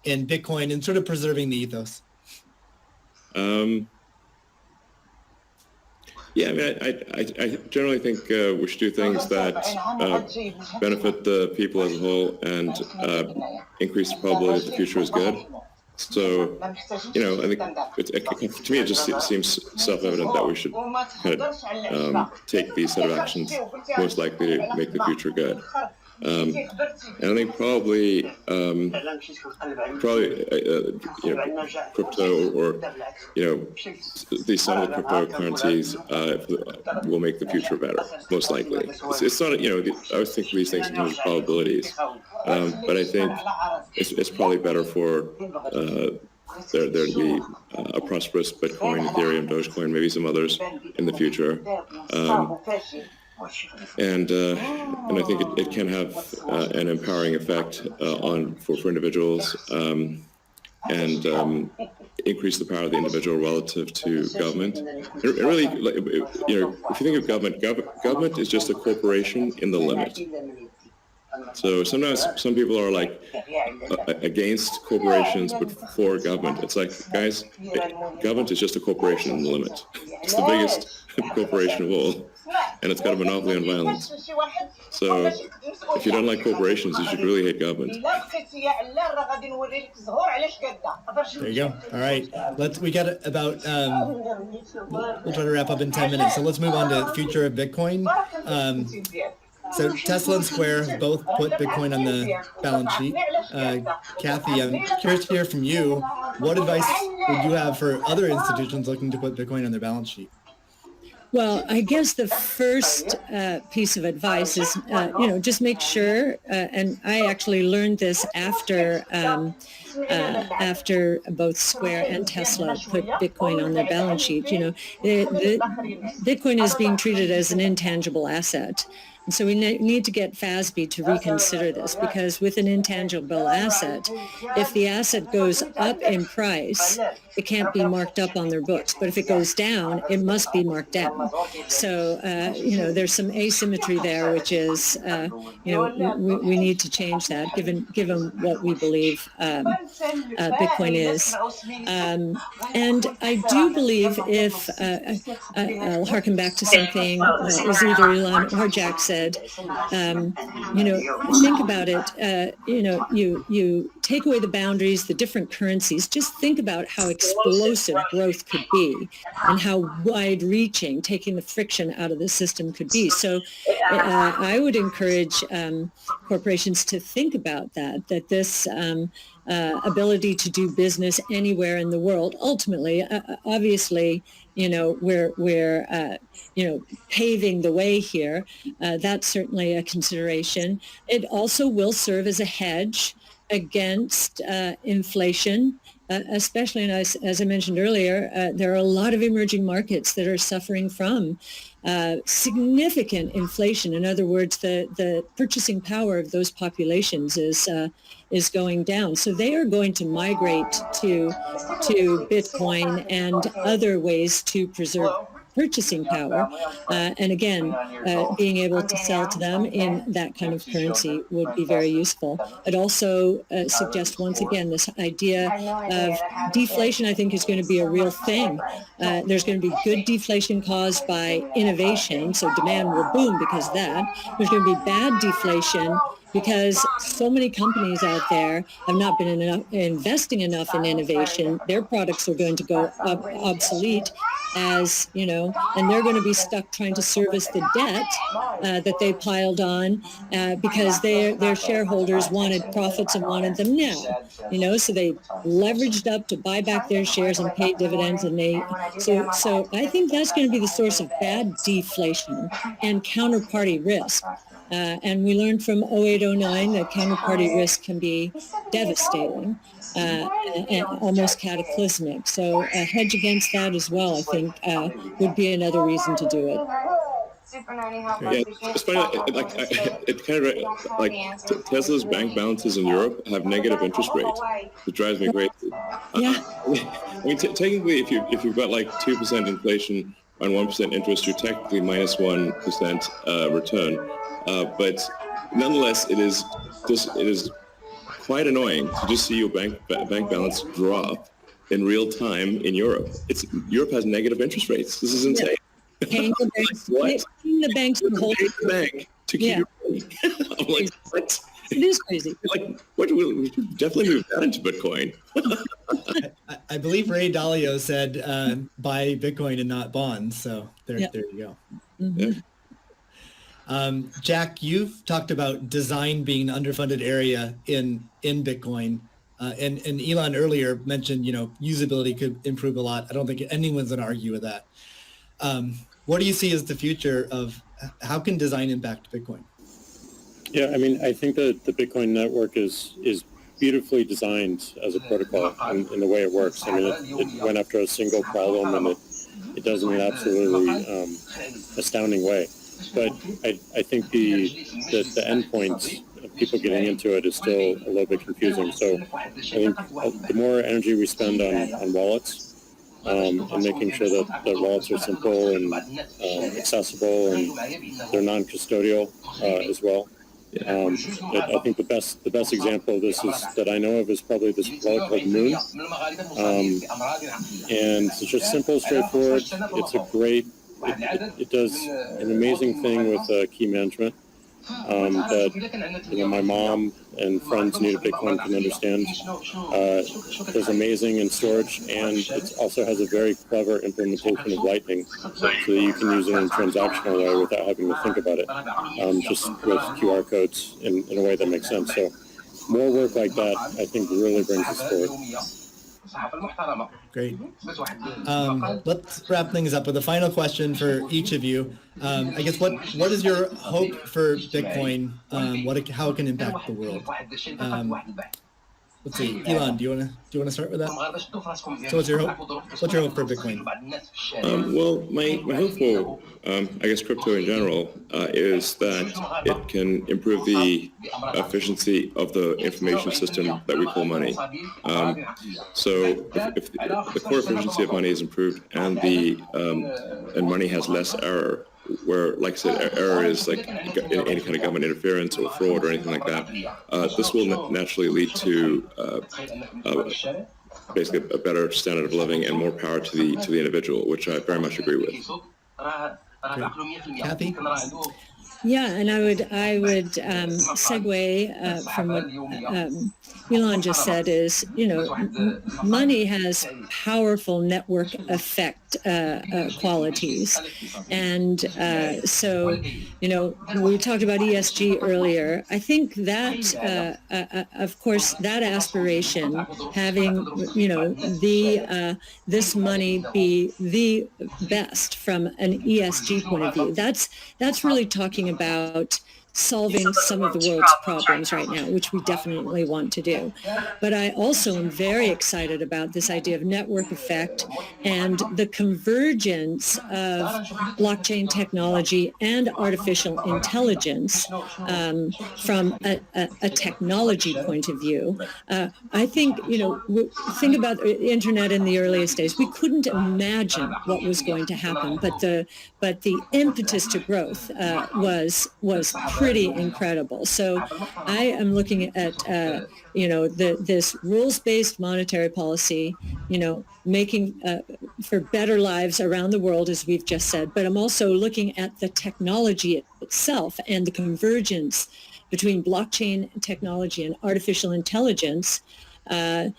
A: Bitcoin and sort of preserving the ethos?
D: Yeah, I mean, I generally think we should do things that benefit the people as a whole and increase the probability that the future is good. So, I think to me it just seems self-evident that we should kind of take these set of actions most likely to make the future good. And I think probably crypto or these some of the cryptocurrencies will make the future better, most likely. It's not I always think of these things in terms of probabilities, but I think it's probably better for there to be a prosperous Bitcoin, Ethereum, Dogecoin, maybe some others in the future. And I think it can have an empowering effect for individuals and increase the power of the individual relative to government. It really, if you think of government is just a corporation in the limit. So sometimes some people are like against corporations but for government. It's like, guys, government is just a corporation in the limit. It's the biggest corporation of all, and it's got a monopoly on violence. So if you don't like corporations, you should really hate government.
A: There you go. All right. We got about, we'll try to wrap up in 10 minutes. So let's move on to the future of Bitcoin. So Tesla and Square both put Bitcoin on the balance sheet. Kathy, I'm curious to hear from you. What advice would you have for other institutions looking to put Bitcoin on their balance sheet?
C: Well, I guess the first piece of advice is, just make sure, and I actually learned this after both Square and Tesla put Bitcoin on their balance sheet. Bitcoin is being treated as an intangible asset. And so we need to get FASB to reconsider this, because with an intangible asset, if the asset goes up in price, it can't be marked up on their books. But if it goes down, it must be marked down. So, there's some asymmetry there, which is, we need to change that given what we believe Bitcoin is. And I do believe if, I'll harken back to something that was either Elon or Jack said, think about it, you take away the boundaries, the different currencies, just think about how explosive growth could be and how wide-reaching taking the friction out of the system could be. So I would encourage corporations to think about that this ability to do business anywhere in the world, ultimately, obviously, we're paving the way here. That's certainly a consideration. It also will serve as a hedge against inflation, especially, and as I mentioned earlier, there are a lot of emerging markets that are suffering from significant inflation. In other words, the purchasing power of those populations is going down. So they are going to migrate to Bitcoin and other ways to preserve purchasing power. And again, being able to sell to them in that kind of currency would be very useful. I'd also suggest, once again, this idea of deflation, I think, is going to be a real thing. There's going to be good deflation caused by innovation, so demand will boom because of that. There's going to be bad deflation because so many companies out there have not been investing enough in innovation. Their products are going to go obsolete as, and they're going to be stuck trying to service the debt that they piled on because their shareholders wanted profits and wanted them now, so they leveraged up to buy back their shares and pay dividends. And so I think that's going to be the source of bad deflation and counterparty risk. And we learned from 0809 that counterparty risk can be devastating and almost cataclysmic. So a hedge against that as well, I think, would be another reason to do it.
D: Yeah, it's funny. It kind of like Tesla's bank balances in Europe have negative interest rates. It drives me crazy.
C: Yeah.
D: I mean, technically, if you've got like 2% inflation on 1% interest, you're technically minus 1% return. But nonetheless, it is quite annoying to just see your bank balance drop in real time in Europe. Europe has negative interest rates. This is insane.
C: Paying the banks,
D: like,
C: paying the banks to hold
D: the bank to keep your money. I'm like, what?
C: It is crazy.
D: Like, what? We should definitely move that into Bitcoin.
A: I believe Ray Dalio said, buy Bitcoin and not bonds. So there you go.
C: Mm-hmm.
A: Yeah. Jack, you've talked about design being an underfunded area in Bitcoin. And Elon earlier mentioned, usability could improve a lot. I don't think anyone's going to argue with that. What do you see as the future of how can design impact Bitcoin?
E: Yeah, I mean, I think that the Bitcoin network is beautifully designed as a protocol in the way it works. I mean, it went after a single problem and it does it in an absolutely astounding way. But I think the endpoints of people getting into it is still a little bit confusing. So I think the more energy we spend on wallets, and making sure that the wallets are simple and accessible and they're non-custodial as well. I think the best example of this that I know of is probably this wallet called Moon, and it's just simple, straightforward. It's a great. It does an amazing thing with key management that my mom and friends new to Bitcoin can understand. It's amazing in storage, and it also has a very clever implementation of Lightning, so that you can use it in a transactional way without having to think about it, just with QR codes in a way that makes sense. So more work like that, I think, really brings us forward.
A: Great. Let's wrap things up with a final question for each of you. I guess what is your hope for Bitcoin? How it can impact the world? Let's see, Elon, do you want to start with that? So what's your hope for Bitcoin?
D: Well, my hope for I guess crypto in general is that it can improve the efficiency of the information system that we call money. So if the core efficiency of money is improved and money has less error, where, like I said, error is like any kind of government interference or fraud or anything like that, this will naturally lead to basically a better standard of living and more power to the individual, which I very much agree with.
A: Great. Kathy?
C: Yeah, and I would segue from what Elon just said is, money has powerful network effect qualities. And so, we talked about ESG earlier. I think that, of course, that aspiration, having, this money be the best from an ESG point of view, that's really talking about solving some of the world's problems right now, which we definitely want to do. But I also am very excited about this idea of network effect and the convergence of blockchain technology and artificial intelligence from a technology point of view. I think, think about the internet in the earliest days. We couldn't imagine what was going to happen, but the impetus to growth was pretty incredible. So I am looking at, this rules-based monetary policy, making for better lives around the world, as we've just said. But I'm also looking at the technology itself and the convergence between blockchain technology and artificial intelligence, to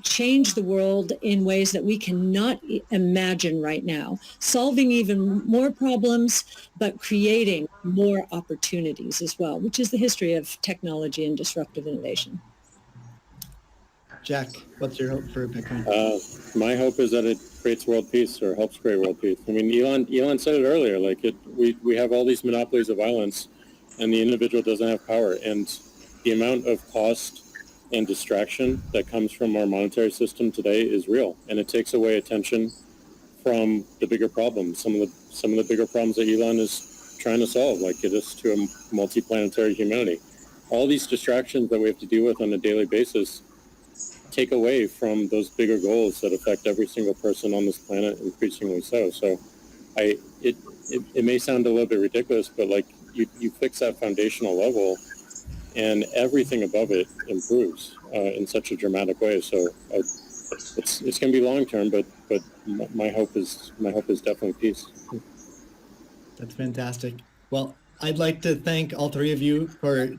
C: change the world in ways that we cannot imagine right now, solving even more problems, but creating more opportunities as well, which is the history of technology and disruptive innovation.
A: Jack, what's your hope for Bitcoin?
E: My hope is that it creates world peace or helps create world peace. I mean, Elon said it earlier, we have all these monopolies of violence and the individual doesn't have power. And the amount of cost and distraction that comes from our monetary system today is real. And it takes away attention from the bigger problems, some of the bigger problems that Elon is trying to solve, like get us to a multi-planetary humanity. All these distractions that we have to deal with on a daily basis take away from those bigger goals that affect every single person on this planet, increasingly so. So it may sound a little bit ridiculous, but like you fix that foundational level and everything above it improves in such a dramatic way. So it's going to be long term, but my hope is definitely peace.
A: That's fantastic. Well, I'd like to thank all three of you for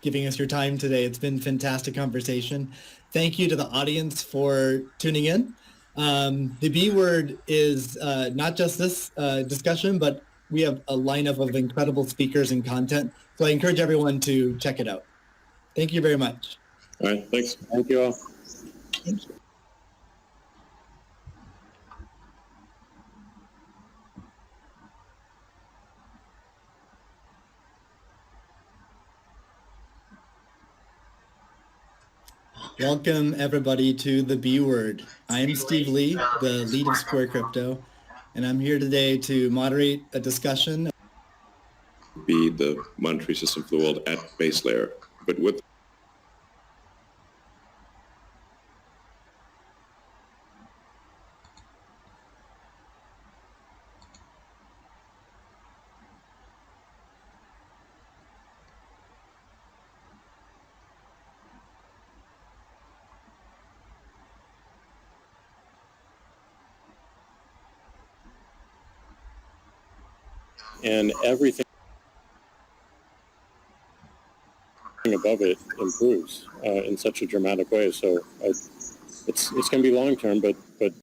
A: giving us your time today. It's been a fantastic conversation. Thank you to the audience for tuning in. The B word is not just this discussion, but we have a lineup of incredible speakers and content. So I encourage everyone to check it out. Thank you very much.
D: All right, thanks.
E: Thank you all.
A: Thank you. Welcome everybody to the B word. I'm Steve Lee, the lead of Square Crypto, and I'm here today to moderate a discussion.
D: Be the monetary system for the world at base layer, but with
E: And everything above it improves in such a dramatic way. So it's going to be long term, but